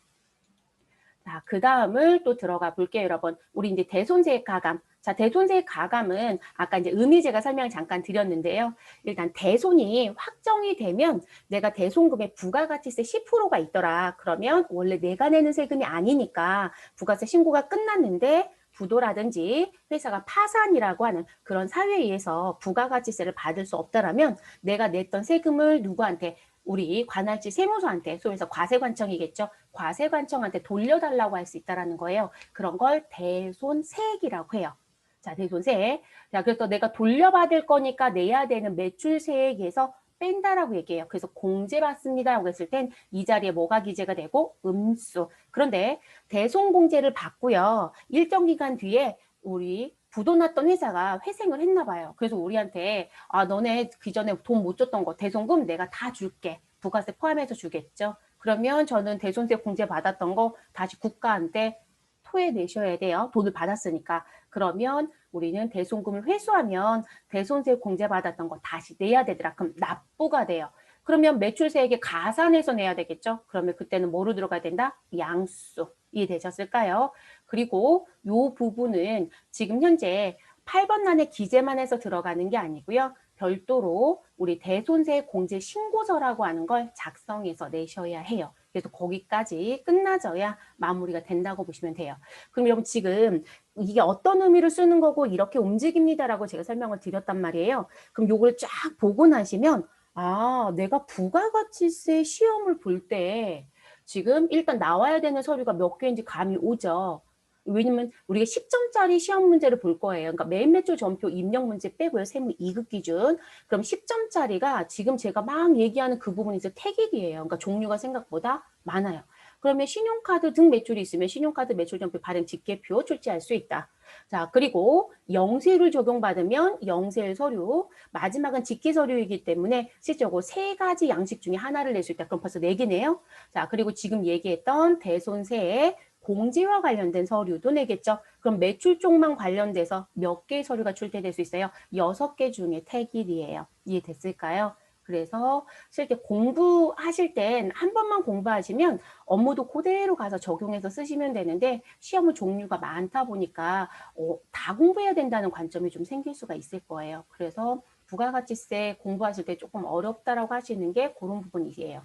자, 그 다음을 또 들어가 볼게요, 여러분. 우리 이제 대손세액 가감. 자, 대손세액 가감은 아까 이제 제가 설명을 잠깐 드렸는데요. 일단 대손이 확정이 되면 내가 대손금의 부가가치세 10%가 있더라. 그러면 원래 내가 내는 세금이 아니니까 부가세 신고가 끝났는데 부도라든지 회사가 파산이라고 하는 그런 사유에 의해서 부가가치세를 받을 수 없다라면 내가 냈던 세금을 누구한테 우리 관할지 세무서한테 소위해서 과세관청이겠죠. 과세관청한테 돌려달라고 할 수 있다는 거예요. 그런 걸 대손세액이라고 해요. 자, 대손세액. 자, 그래서 내가 돌려받을 거니까 내야 되는 매출세액에서 뺀다라고 얘기해요. 그래서 공제받습니다라고 했을 땐 이 자리에 뭐가 기재가 되고 음수. 그런데 대손공제를 받고요. 일정 기간 뒤에 우리 부도 났던 회사가 회생을 했나 봐요. 그래서 우리한테 너네 그전에 돈 못 줬던 거 대손금 내가 다 줄게. 부가세 포함해서 주겠죠. 그러면 저는 대손세 공제 받았던 거 다시 국가한테 토해내셔야 돼요. 돈을 받았으니까. 그러면 우리는 대손금을 회수하면 대손세 공제받았던 거 다시 내야 되더라. 그럼 납부가 돼요. 그러면 매출세액에 가산해서 내야 되겠죠. 그러면 그때는 뭐로 들어가야 된다? 양수. 이해되셨을까요? 그리고 요 부분은 지금 현재 8번 란에 기재만 해서 들어가는 게 아니고요. 별도로 우리 대손세 공제 신고서라고 하는 걸 작성해서 내셔야 해요. 그래서 거기까지 끝나져야 마무리가 된다고 보시면 돼요. 그럼 여러분 지금 이게 어떤 의미를 쓰는 거고 이렇게 움직입니다라고 제가 설명을 드렸단 말이에요. 그럼 요걸 쫙 보고 나시면 내가 부가가치세 시험을 볼 때 지금 일단 나와야 되는 서류가 몇 개인지 감이 오죠. 왜냐면 우리가 10점짜리 시험 문제를 볼 거예요. 그러니까 매입 매출 전표 입력 문제 빼고요. 세무 2급 기준. 그럼 10점짜리가 지금 제가 막 얘기하는 그 부분이 이제 택일이에요. 그러니까 종류가 생각보다 많아요. 그러면 신용카드 등 매출이 있으면 신용카드 매출 전표 발행 직계표 출제할 수 있다. 자, 그리고 영세율을 적용받으면 영세율 서류, 마지막은 직계 서류이기 때문에 실적으로 3가지 양식 중에 하나를 낼 수 있다. 그럼 벌써 4개네요. 자, 그리고 지금 얘기했던 대손세의 공제와 관련된 서류도 내겠죠. 그럼 매출 쪽만 관련돼서 몇 개의 서류가 출제될 수 있어요? 6개 중에 택일이에요. 이해됐을까요? 그래서 실제 공부하실 땐 한 번만 공부하시면 업무도 그대로 가서 적용해서 쓰시면 되는데 시험은 종류가 많다 보니까 다 공부해야 된다는 관점이 좀 생길 수가 있을 거예요. 그래서 부가가치세 공부하실 때 조금 어렵다라고 하시는 게 그런 부분이에요.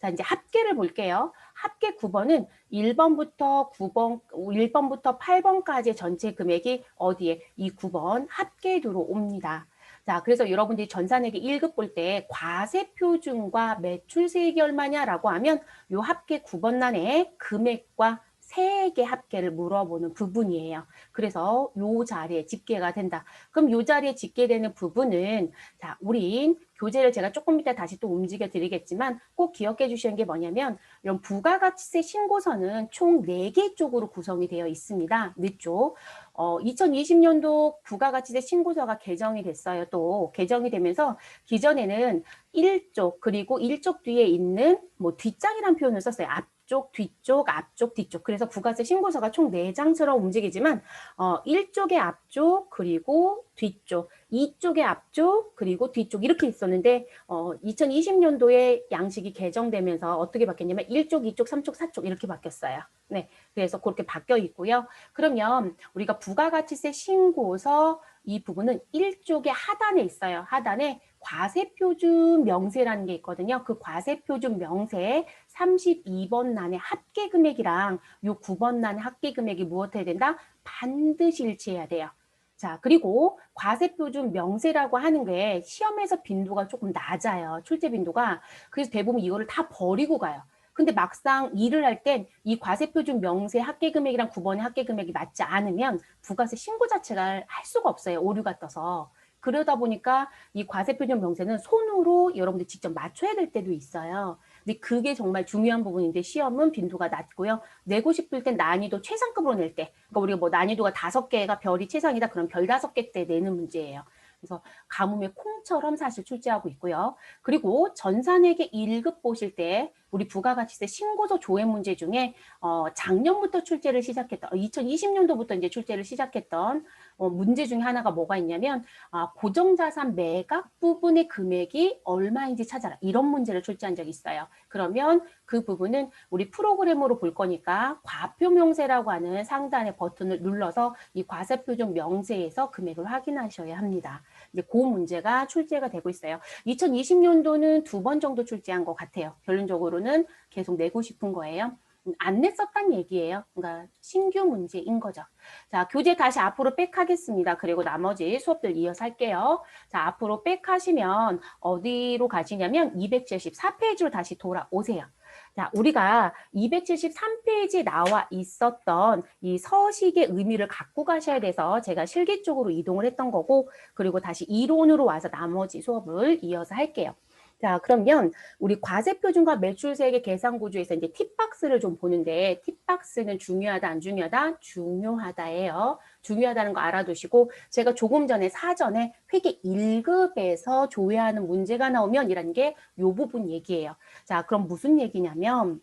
자, 이제 합계를 볼게요. 합계 9번은 1번부터 9번, 1번부터 8번까지 전체 금액이 어디에? 이 9번 합계에 들어옵니다. 자, 그래서 여러분들이 전산회계 1급 볼 때 과세표준과 매출세액이 얼마냐라고 하면 요 합계 9번란에 금액과 세액의 합계를 물어보는 부분이에요. 그래서 요 자리에 집계가 된다. 그럼 요 자리에 집계되는 부분은 자, 우린 교재를 제가 조금 이따 다시 또 움직여 드리겠지만 꼭 기억해 주시는 게 뭐냐면 이런 부가가치세 신고서는 총 4개 쪽으로 구성이 되어 있습니다. 4쪽. 2020년도 부가가치세 신고서가 개정이 됐어요. 또 개정이 되면서 기존에는 1쪽 그리고 1쪽 뒤에 있는 뭐 뒷장이라는 표현을 썼어요. 앞쪽, 뒤쪽, 앞쪽, 뒤쪽. 그래서 부가세 신고서가 총 4장처럼 움직이지만 1쪽의 앞쪽 그리고 뒤쪽, 2쪽의 앞쪽 그리고 뒤쪽 이렇게 있었는데 2020년도에 양식이 개정되면서 어떻게 바뀌었냐면 1쪽, 2쪽, 3쪽, 4쪽 이렇게 바뀌었어요. 네, 그래서 그렇게 바뀌어 있고요. 그러면 우리가 부가가치세 신고서 이 부분은 1쪽의 하단에 있어요. 하단에 과세표준 명세라는 게 있거든요. 그 과세표준 명세에 32번 란의 합계금액이랑 요 9번 란의 합계금액이 무엇해야 된다? 반드시 일치해야 돼요. 자, 그리고 과세표준 명세라고 하는 게 시험에서 빈도가 조금 낮아요. 출제 빈도가. 그래서 대부분 이거를 다 버리고 가요. 근데 막상 일을 할 땐 이 과세표준 명세 합계금액이랑 9번의 합계금액이 맞지 않으면 부가세 신고 자체가 할 수가 없어요. 오류가 떠서. 그러다 보니까 이 과세표준 명세는 손으로 여러분들 직접 맞춰야 될 때도 있어요. 근데 그게 정말 중요한 부분인데 시험은 빈도가 낮고요. 내고 싶을 땐 난이도 최상급으로 낼 때. 그러니까 우리가 뭐 난이도가 5개가 별이 최상이다. 그럼 별 5개 때 내는 문제예요. 그래서 가뭄의 콩처럼 사실 출제하고 있고요. 그리고 전산회계 1급 보실 때 우리 부가가치세 신고서 조회 문제 중에 작년부터 출제를 시작했던 2020년도부터 이제 출제를 시작했던 문제 중에 하나가 뭐가 있냐면 고정자산 매각 부분의 금액이 얼마인지 찾아라. 이런 문제를 출제한 적이 있어요. 그러면 그 부분은 우리 프로그램으로 볼 거니까 과표 명세라고 하는 상단의 버튼을 눌러서 이 과세표준 명세에서 금액을 확인하셔야 합니다. 이제 그 문제가 출제가 되고 있어요. 2020년도는 2번 정도 출제한 것 같아요. 결론적으로는 계속 내고 싶은 거예요. 안 냈었단 얘기예요. 그러니까 신규 문제인 거죠. 자, 교재 다시 앞으로 백 하겠습니다. 그리고 나머지 수업들 이어서 할게요. 자, 앞으로 백 하시면 어디로 가시냐면 274페이지로 다시 돌아오세요. 자, 우리가 273페이지에 나와 있었던 이 서식의 의미를 갖고 가셔야 돼서 제가 실기 쪽으로 이동을 했던 거고, 그리고 다시 이론으로 와서 나머지 수업을 이어서 할게요. 자, 그러면 우리 과세표준과 매출세액의 계산 구조에서 이제 팁박스를 좀 보는데, 팁박스는 중요하다, 안 중요하다? 중요하다예요. 중요하다는 거 알아두시고, 제가 조금 전에 사전에 회계 1급에서 조회하는 문제가 나오면 이라는 게 요 부분 얘기예요. 자, 그럼 무슨 얘기냐면,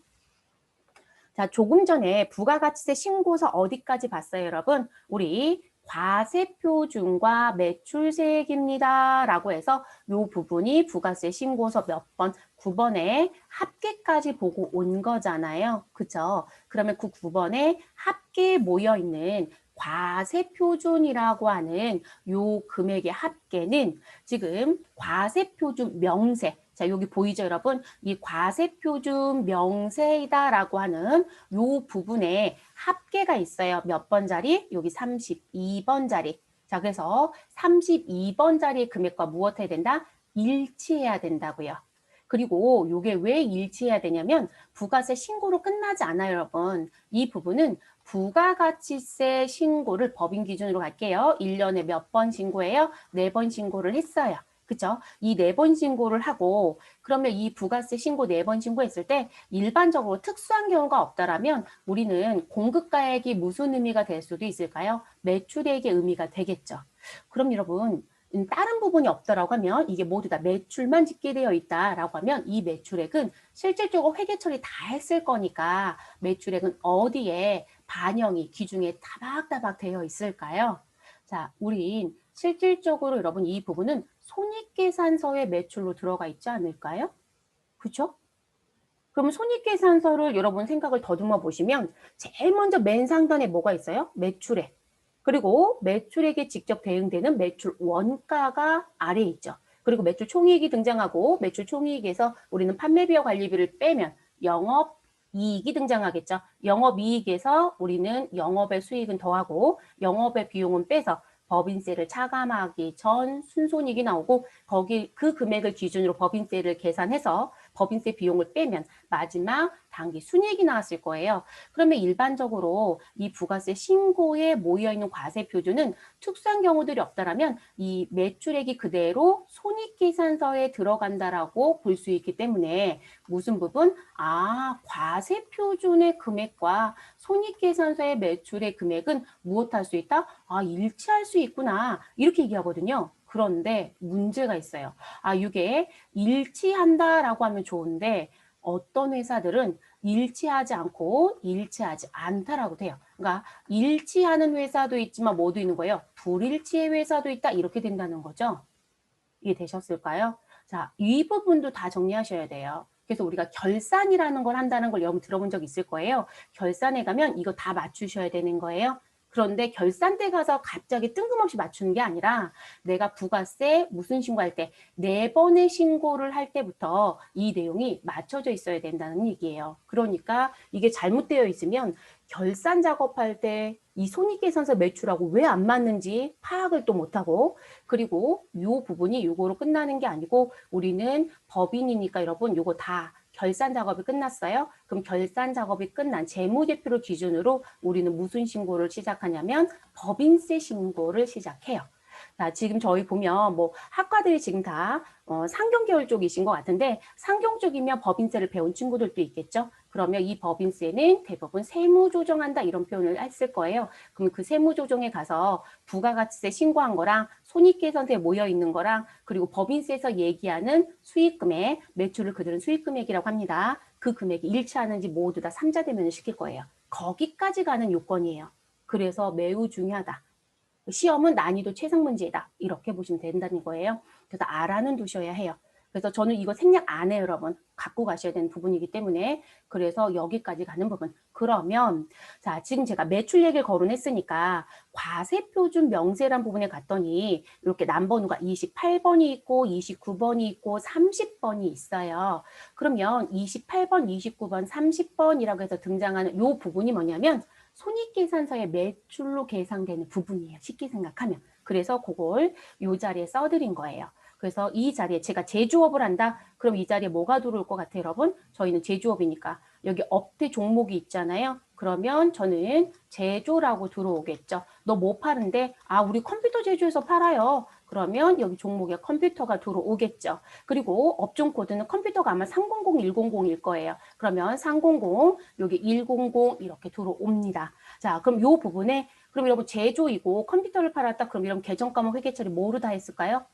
자, 조금 전에 부가가치세 신고서 어디까지 봤어요, 여러분? 우리 과세표준과 매출세액입니다. 라고 해서 요 부분이 부가세 신고서 몇 번? 9번에 합계까지 보고 온 거잖아요. 그쵸? 그러면 그 9번에 합계에 모여있는 과세표준이라고 하는 요 금액의 합계는 지금 과세표준 명세, 자, 여기 보이죠, 여러분? 이 과세표준 명세이다라고 하는 요 부분에 합계가 있어요. 몇 번 자리? 여기 32번 자리. 자, 그래서 32번 자리의 금액과 무엇 해야 된다? 일치해야 된다고요. 그리고 이게 왜 일치해야 되냐면 부가세 신고로 끝나지 않아요, 여러분. 이 부분은 부가가치세 신고를 법인 기준으로 갈게요. 1년에 몇 번 신고해요? 4번 신고를 했어요. 그쵸? 이 4번 신고를 하고 그러면 이 부가세 신고 4번 신고했을 때 일반적으로 특수한 경우가 없다라면 우리는 공급가액이 무슨 의미가 될 수도 있을까요? 매출액의 의미가 되겠죠. 그럼 여러분 다른 부분이 없다라고 하면 이게 모두 다 매출만 집계되어 있다라고 하면 이 매출액은 실질적으로 회계 처리 다 했을 거니까 매출액은 어디에 반영이 기준에 따박따박 되어 있을까요? 자, 우린 실질적으로 여러분 이 부분은 손익계산서의 매출로 들어가 있지 않을까요? 그렇죠? 그럼 손익계산서를 여러분 생각을 더듬어 보시면 제일 먼저 맨 상단에 뭐가 있어요? 매출액. 그리고 매출액에 직접 대응되는 매출 원가가 아래에 있죠. 그리고 매출 총이익이 등장하고 매출 총이익에서 우리는 판매비와 관리비를 빼면 영업 이익이 등장하겠죠. 영업이익에서 우리는 영업의 수익은 더하고 영업의 비용은 빼서 법인세를 차감하기 전 순손익이 나오고 거기 그 금액을 기준으로 법인세를 계산해서 법인세 비용을 빼면 마지막 당기 순이익이 나왔을 거예요. 그러면 일반적으로 이 부가세 신고에 모여있는 과세표준은 특수한 경우들이 없다라면 이 매출액이 그대로 손익계산서에 들어간다라고 볼 수 있기 때문에 무슨 부분? 아, 과세표준의 금액과 손익계산서의 매출의 금액은 무엇할 수 있다? 아, 일치할 수 있구나. 이렇게 얘기하거든요. 그런데 문제가 있어요. 아, 이게 일치한다라고 하면 좋은데 어떤 회사들은 일치하지 않고 일치하지 않다라고 돼요. 그러니까 일치하는 회사도 있지만 뭐도 있는 거예요? 불일치의 회사도 있다. 이렇게 된다는 거죠. 이해되셨을까요? 자, 이 부분도 다 정리하셔야 돼요. 그래서 우리가 결산이라는 걸 한다는 걸 여러분 들어본 적 있을 거예요. 결산에 가면 이거 다 맞추셔야 되는 거예요. 그런데 결산대 가서 갑자기 뜬금없이 맞추는 게 아니라 내가 부가세 무슨 신고할 때 4번의 신고를 할 때부터 이 내용이 맞춰져 있어야 된다는 얘기예요. 그러니까 이게 잘못되어 있으면 결산 작업할 때 이 손익계산서 매출하고 왜 안 맞는지 파악을 또 못하고 그리고 이 부분이 요거로 끝나는 게 아니고 우리는 법인이니까 여러분 요거 다 결산 작업이 끝났어요. 그럼 결산 작업이 끝난 재무제표를 기준으로 우리는 무슨 신고를 시작하냐면 법인세 신고를 시작해요. 자, 지금 저희 보면 뭐 학과들이 지금 다 상경 계열 쪽이신 것 같은데 상경 쪽이면 법인세를 배운 친구들도 있겠죠. 그러면 이 법인세는 대부분 세무조정한다 이런 표현을 했을 거예요. 그럼 그 세무조정에 가서 부가가치세 신고한 거랑 손익계산서에 모여있는 거랑 그리고 법인세에서 얘기하는 수익금액, 매출을 그대로 수익금액이라고 합니다. 그 금액이 일치하는지 모두 다 삼자대면을 시킬 거예요. 거기까지 가는 요건이에요. 그래서 매우 중요하다. 시험은 난이도 최상 문제다. 이렇게 보시면 된다는 거예요. 그래서 알아는 두셔야 해요. 그래서 저는 이거 생략 안 해요, 여러분. 갖고 가셔야 되는 부분이기 때문에. 그래서 여기까지 가는 부분. 그러면 자, 지금 제가 매출 얘기를 거론했으니까 과세표준 명세란 부분에 갔더니 이렇게 남번호가 28번이 있고 29번이 있고 30번이 있어요. 그러면 28번, 29번, 30번이라고 해서 등장하는 이 부분이 뭐냐면 손익계산서의 매출로 계산되는 부분이에요. 쉽게 생각하면. 그래서 그걸 이 자리에 써드린 거예요. 그래서 이 자리에 제가 제조업을 한다? 그럼 이 자리에 뭐가 들어올 것 같아요, 여러분? 저희는 제조업이니까. 여기 업대 종목이 있잖아요. 그러면 저는 제조라고 들어오겠죠. 너 뭐 파는데? 아, 우리 컴퓨터 제조해서 팔아요. 그러면 여기 종목에 컴퓨터가 들어오겠죠. 그리고 업종 코드는 컴퓨터가 아마 300, 100일 거예요. 그러면 300, 여기 100 이렇게 들어옵니다. 자, 그럼 요 부분에 그럼 여러분 제조이고 컴퓨터를 팔았다. 그럼 여러분 계정 과목 회계 처리 뭐로 다 했을까요?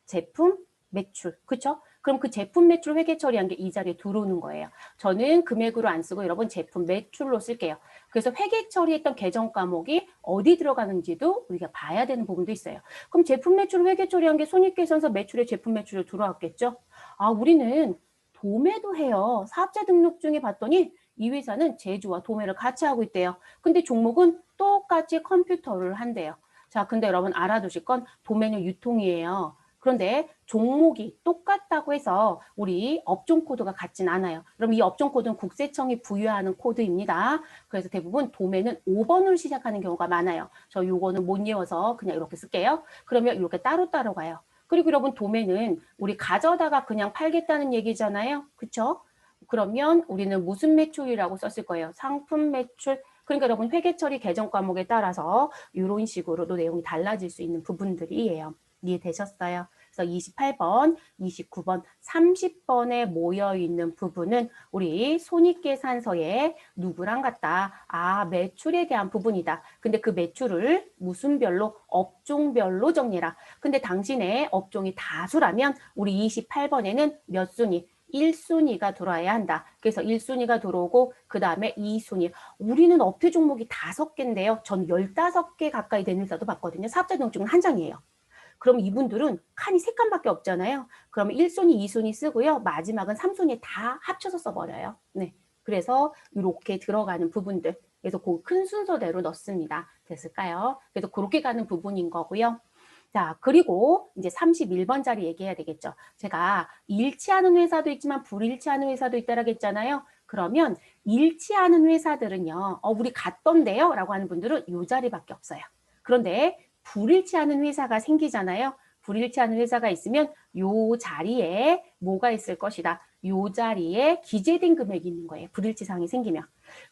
제품, 매출. 그쵸? 그럼 그 제품 매출 회계 처리한 게 이 자리에 들어오는 거예요. 저는 금액으로 안 쓰고 여러분 제품 매출로 쓸게요. 그래서 회계 처리했던 계정 과목이 어디 들어가는지도 우리가 봐야 되는 부분도 있어요. 그럼 제품 매출 회계 처리한 게 손익계산서 매출에 제품 매출로 들어왔겠죠? 아, 우리는 도매도 해요. 사업자 등록증에 봤더니 이 회사는 제조와 도매를 같이 하고 있대요. 근데 종목은 똑같이 컴퓨터를 한대요. 자, 근데 여러분 알아두실 건 도매는 유통이에요. 그런데 종목이 똑같다고 해서 우리 업종 코드가 같진 않아요. 그럼 이 업종 코드는 국세청이 부여하는 코드입니다. 그래서 대부분 도매는 5번으로 시작하는 경우가 많아요. 저 요거는 못 외워서 그냥 이렇게 쓸게요. 그러면 이렇게 따로따로 가요. 그리고 여러분 도매는 우리 가져다가 그냥 팔겠다는 얘기잖아요. 그쵸? 그러면 우리는 무슨 매출이라고 썼을 거예요? 상품 매출. 그러니까 여러분 회계처리 계정 과목에 따라서 이런 식으로도 내용이 달라질 수 있는 부분들이에요. 이해되셨어요? 그래서 28번, 29번, 30번에 모여있는 부분은 우리 손익계산서에 누구랑 같다? 아, 매출에 대한 부분이다. 근데 그 매출을 무슨 별로? 업종별로 정리해라. 근데 당신의 업종이 다수라면 우리 28번에는 몇 순위? 1순위가 들어와야 한다. 그래서 1순위가 들어오고 그 다음에 2순위. 우리는 업계 종목이 5개인데요. 전 15개 가까이 되는 회사도 봤거든요. 사업자 등록증은 한 장이에요. 그럼 이분들은 칸이 3칸밖에 없잖아요. 그러면 1순위, 2순위 쓰고요. 마지막은 3순위 다 합쳐서 써버려요. 네. 그래서 이렇게 들어가는 부분들. 그래서 그 큰 순서대로 넣습니다. 됐을까요? 그래서 그렇게 가는 부분인 거고요. 자, 그리고 이제 31번 자리 얘기해야 되겠죠. 제가 일치하는 회사도 있지만 불일치하는 회사도 있다라고 했잖아요. 그러면 일치하는 회사들은요. 우리 같던데요? 라고 하는 분들은 이 자리밖에 없어요. 그런데 불일치하는 회사가 생기잖아요. 불일치하는 회사가 있으면 요 자리에 뭐가 있을 것이다. 요 자리에 기재된 금액이 있는 거예요. 불일치상이 생기면.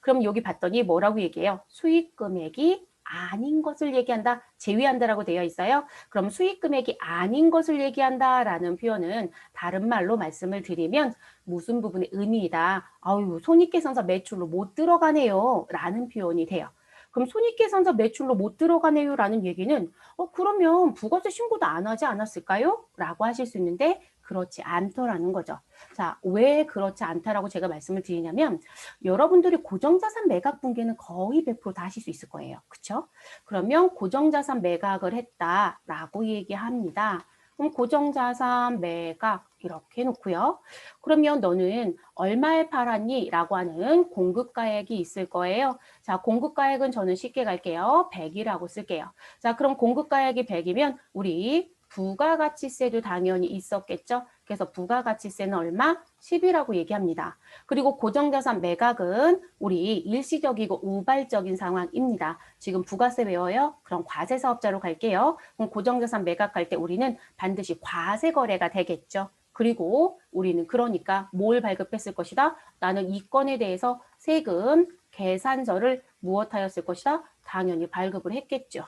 그럼 여기 봤더니 뭐라고 얘기해요? 수익 금액이 아닌 것을 얘기한다. 제외한다라고 되어 있어요. 그럼 수익 금액이 아닌 것을 얘기한다라는 표현은 다른 말로 말씀을 드리면 무슨 부분의 의미이다. 아유, 손익계산서 매출로 못 들어가네요. 라는 표현이 돼요. 그럼 손익계산서 매출로 못 들어가네요 라는 얘기는 그러면 부가세 신고도 안 하지 않았을까요? 라고 하실 수 있는데 그렇지 않더라는 거죠. 자, 왜 그렇지 않다라고 제가 말씀을 드리냐면 여러분들이 고정자산 매각 붕괴는 거의 100%다 하실 수 있을 거예요. 그렇죠? 그러면 고정자산 매각을 했다라고 얘기합니다. 그럼 고정자산 매각 이렇게 해놓고요. 그러면 너는 얼마에 팔았니? 라고 하는 공급가액이 있을 거예요. 자, 공급가액은 저는 쉽게 갈게요. 100이라고 쓸게요. 자, 그럼 공급가액이 100이면 우리 부가가치세도 당연히 있었겠죠. 그래서 부가가치세는 얼마? 10이라고 얘기합니다. 그리고 고정자산 매각은 우리 일시적이고 우발적인 상황입니다. 지금 부가세 외워요? 그럼 과세사업자로 갈게요. 그럼 고정자산 매각할 때 우리는 반드시 과세 거래가 되겠죠. 그리고 우리는 그러니까 뭘 발급했을 것이다? 나는 이 건에 대해서 세금 계산서를 무엇하였을 것이다? 당연히 발급을 했겠죠.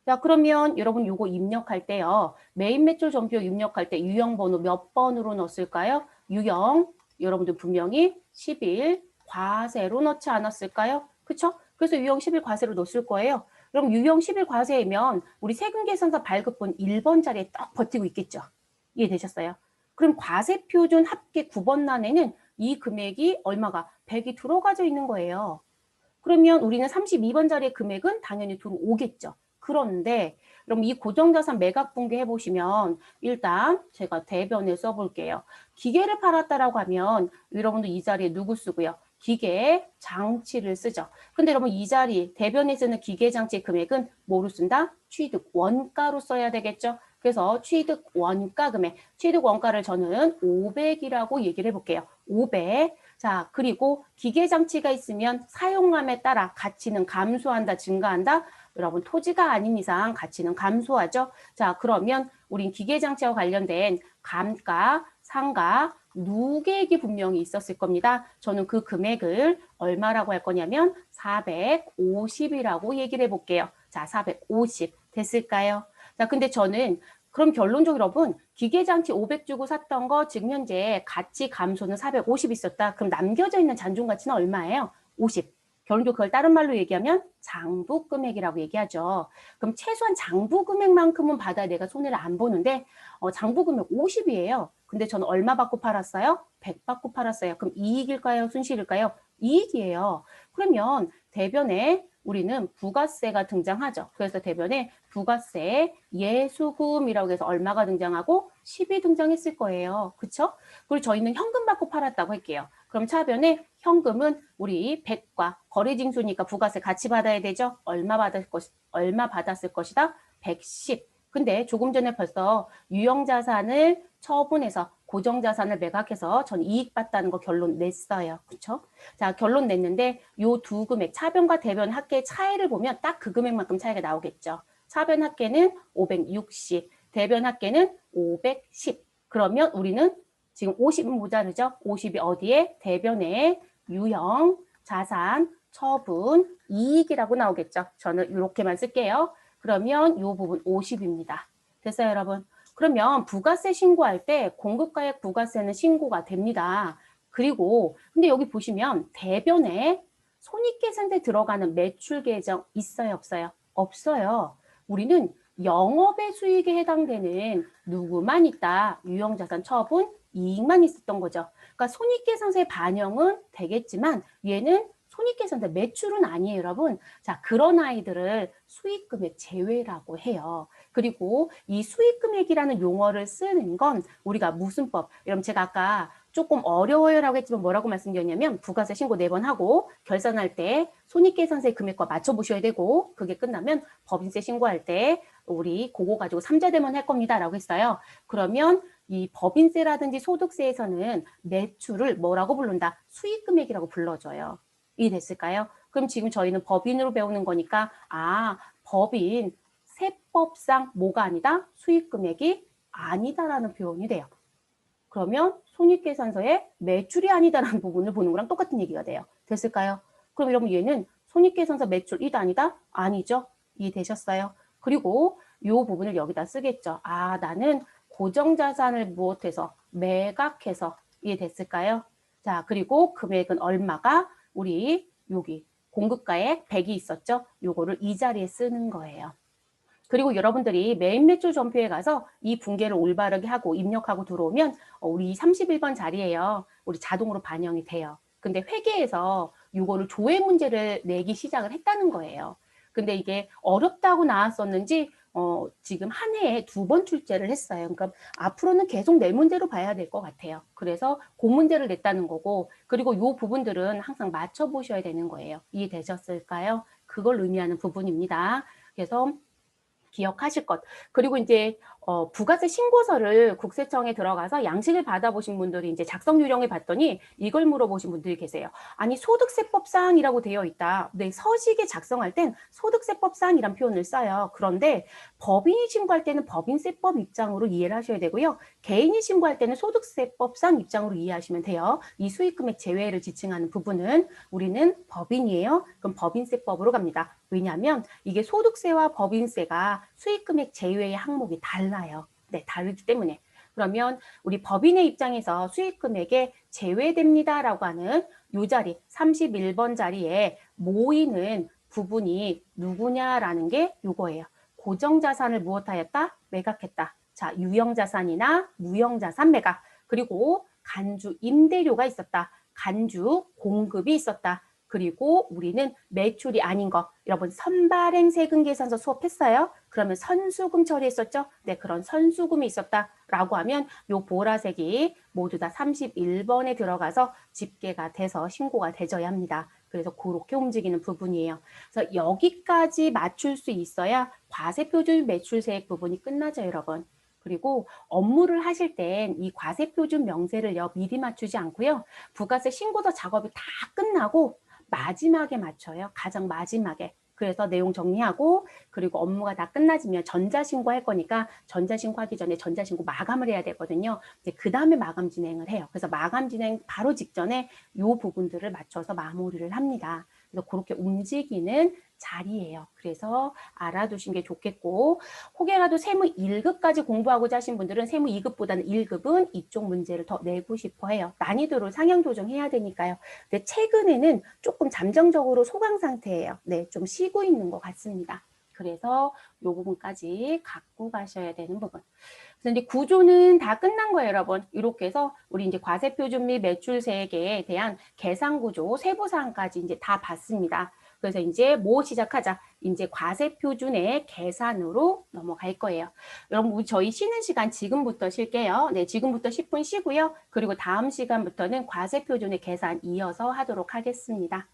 자, 그러면 여러분 요거 입력할 때요. 메인 매출 전표 입력할 때 유형 번호 몇 번으로 넣었을까요? 유형 여러분들 분명히 11 과세로 넣지 않았을까요? 그쵸? 그래서 유형 11 과세로 넣었을 거예요. 그럼 유형 11 과세이면 우리 세금 계산서 발급본 1번 자리에 딱 버티고 있겠죠. 이해되셨어요? 그럼 과세 표준 합계 9번 난에는 이 금액이 얼마가 100이 들어가져 있는 거예요. 그러면 우리는 32번 자리의 금액은 당연히 들어오겠죠. 그런데 그럼 이 고정자산 매각 붕괴 해보시면 일단 제가 대변을 써볼게요. 기계를 팔았다라고 하면 여러분도 이 자리에 누구 쓰고요? 기계 장치를 쓰죠. 근데 여러분 이 자리 대변에 쓰는 기계 장치 금액은 뭐로 쓴다? 취득 원가로 써야 되겠죠. 그래서 취득 원가 금액, 취득 원가를 저는 500이라고 얘기를 해볼게요. 500. 자, 그리고 기계 장치가 있으면 사용함에 따라 가치는 감소한다, 증가한다. 여러분 토지가 아닌 이상 가치는 감소하죠. 자, 그러면 우린 기계 장치와 관련된 감가, 상가, 누계액이 분명히 있었을 겁니다. 저는 그 금액을 얼마라고 할 거냐면 450이라고 얘기를 해볼게요. 자, 450 됐을까요? 자, 근데 저는 그럼 결론적으로 여러분, 기계장치 500 주고 샀던 거 지금 현재 가치 감소는 450 있었다. 그럼 남겨져 있는 잔존 가치는 얼마예요? 50. 결론적으로 그걸 다른 말로 얘기하면 장부 금액이라고 얘기하죠. 그럼 최소한 장부 금액만큼은 받아야 내가 손해를 안 보는데 장부 금액 50이에요. 근데 저는 얼마 받고 팔았어요? 100 받고 팔았어요. 그럼 이익일까요? 순실일까요? 이익이에요. 그러면 대변에 우리는 부가세가 등장하죠. 그래서 대변에 부가세 예수금이라고 해서 얼마가 등장하고 10이 등장했을 거예요. 그쵸? 그리고 저희는 현금 받고 팔았다고 할게요. 그럼 차변에 현금은 우리 100과 거래징수니까 부가세 같이 받아야 되죠? 얼마 받았을 것이다? 110. 근데 조금 전에 벌써 유형자산을 처분해서 고정자산을 매각해서 전 이익 봤다는 거 결론 냈어요. 그쵸? 자, 결론 냈는데 요 두 금액, 차변과 대변 합계의 차이를 보면 딱 그 금액만큼 차이가 나오겠죠. 차변 합계는 560, 대변 합계는 510. 그러면 우리는 지금 50은 모자르죠? 50이 어디에? 대변에 유형, 자산, 처분, 이익이라고 나오겠죠. 저는 이렇게만 쓸게요. 그러면 이 부분 50입니다. 됐어요, 여러분? 그러면 부가세 신고할 때 공급가액 부가세는 신고가 됩니다. 그리고 근데 여기 보시면 대변에 손익계산대 들어가는 매출 계정 있어요, 없어요? 없어요. 우리는 영업의 수익에 해당되는 누구만 있다. 유형자산 처분, 이익만 있었던 거죠. 그러니까 손익계산서의 반영은 되겠지만 얘는 손익계산대 매출은 아니에요, 여러분. 자, 그런 아이들을 수익금액 제외라고 해요. 그리고 이 수익금액이라는 용어를 쓰는 건 우리가 무슨 법? 여러분 제가 아까 조금 어려워요라고 했지만 뭐라고 말씀드렸냐면 부가세 신고 4번 하고 결산할 때 손익계산서의 금액과 맞춰보셔야 되고 그게 끝나면 법인세 신고할 때 우리 그거 가지고 3자 대면 할 겁니다 라고 했어요. 그러면 이 법인세라든지 소득세에서는 매출을 뭐라고 부른다? 수익금액이라고 불러줘요. 이해됐을까요? 그럼 지금 저희는 법인으로 배우는 거니까 법인 세법상 뭐가 아니다? 수익금액이 아니다라는 표현이 돼요. 그러면 손익계산서에 매출이 아니다라는 부분을 보는 거랑 똑같은 얘기가 돼요. 됐을까요? 그럼 여러분 얘는 손익계산서 매출이다 아니다? 아니죠. 이해되셨어요? 그리고 이 부분을 여기다 쓰겠죠. 나는 고정자산을 무엇해서 매각해서 이해됐을까요? 자, 그리고 금액은 얼마가 우리 여기 공급가액 100이 있었죠? 요거를 이 자리에 쓰는 거예요. 그리고 여러분들이 메인 매출 전표에 가서 이 분계를 올바르게 하고 입력하고 들어오면 우리 31번 자리에요. 우리 자동으로 반영이 돼요. 근데 회계에서 이거를 조회 문제를 내기 시작을 했다는 거예요. 근데 이게 어렵다고 나왔었는지 지금 한 해에 2번 출제를 했어요. 그러니까 앞으로는 계속 낼 문제로 봐야 될 것 같아요. 그래서 그 문제를 냈다는 거고 그리고 이 부분들은 항상 맞춰보셔야 되는 거예요. 이해되셨을까요? 그걸 의미하는 부분입니다. 그래서 기억하실 것. 그리고 이제 부가세 신고서를 국세청에 들어가서 양식을 받아보신 분들이 이제 작성 요령을 봤더니 이걸 물어보신 분들이 계세요. 아니 소득세법상이라고 되어 있다. 네, 서식에 작성할 땐 소득세법상이란 표현을 써요. 그런데 법인이 신고할 때는 법인세법 입장으로 이해를 하셔야 되고요. 개인이 신고할 때는 소득세법상 입장으로 이해하시면 돼요. 이 수익금액 제외를 지칭하는 부분은 우리는 법인이에요. 그럼 법인세법으로 갑니다. 왜냐하면 이게 소득세와 법인세가 수익금액 제외의 항목이 달라요. 네, 다르기 때문에. 그러면 우리 법인의 입장에서 수익금액에 제외됩니다라고 하는 이 자리, 31번 자리에 모이는 부분이 누구냐라는 게 이거예요. 고정자산을 무엇하였다? 매각했다. 자, 유형자산이나 무형자산 매각. 그리고 간주 임대료가 있었다. 간주 공급이 있었다. 그리고 우리는 매출이 아닌 거. 여러분 선발행 세금 계산서 수업했어요? 그러면 선수금 처리했었죠? 네, 그런 선수금이 있었다라고 하면 요 보라색이 모두 다 31번에 들어가서 집계가 돼서 신고가 되져야 합니다. 그래서 그렇게 움직이는 부분이에요. 그래서 여기까지 맞출 수 있어야 과세표준 매출세액 부분이 끝나죠, 여러분. 그리고 업무를 하실 땐 이 과세표준 명세를요 미리 맞추지 않고요. 부가세 신고서 작업이 다 끝나고 마지막에 맞춰요. 가장 마지막에. 그래서 내용 정리하고 그리고 업무가 다 끝나지면 전자신고 할 거니까 전자신고 하기 전에 전자신고 마감을 해야 되거든요. 이제 그 다음에 마감 진행을 해요. 그래서 마감 진행 바로 직전에 이 부분들을 맞춰서 마무리를 합니다. 그래서 그렇게 움직이는 자리예요. 그래서 알아두신 게 좋겠고, 혹여라도 세무 1급까지 공부하고자 하신 분들은 세무 2급보다는 1급은 이쪽 문제를 더 내고 싶어 해요. 난이도를 상향 조정해야 되니까요. 근데 최근에는 조금 잠정적으로 소강 상태예요. 네, 좀 쉬고 있는 것 같습니다. 그래서 이 부분까지 갖고 가셔야 되는 부분. 그래서 이제 구조는 다 끝난 거예요, 여러분. 이렇게 해서 우리 이제 과세표준 및 매출세액에 대한 계산 구조, 세부 사항까지 이제 다 봤습니다. 그래서 이제 뭐 시작하자. 이제 과세표준의 계산으로 넘어갈 거예요. 여러분, 저희 쉬는 시간 지금부터 쉴게요. 네, 지금부터 10분 쉬고요. 그리고 다음 시간부터는 과세표준의 계산 이어서 하도록 하겠습니다.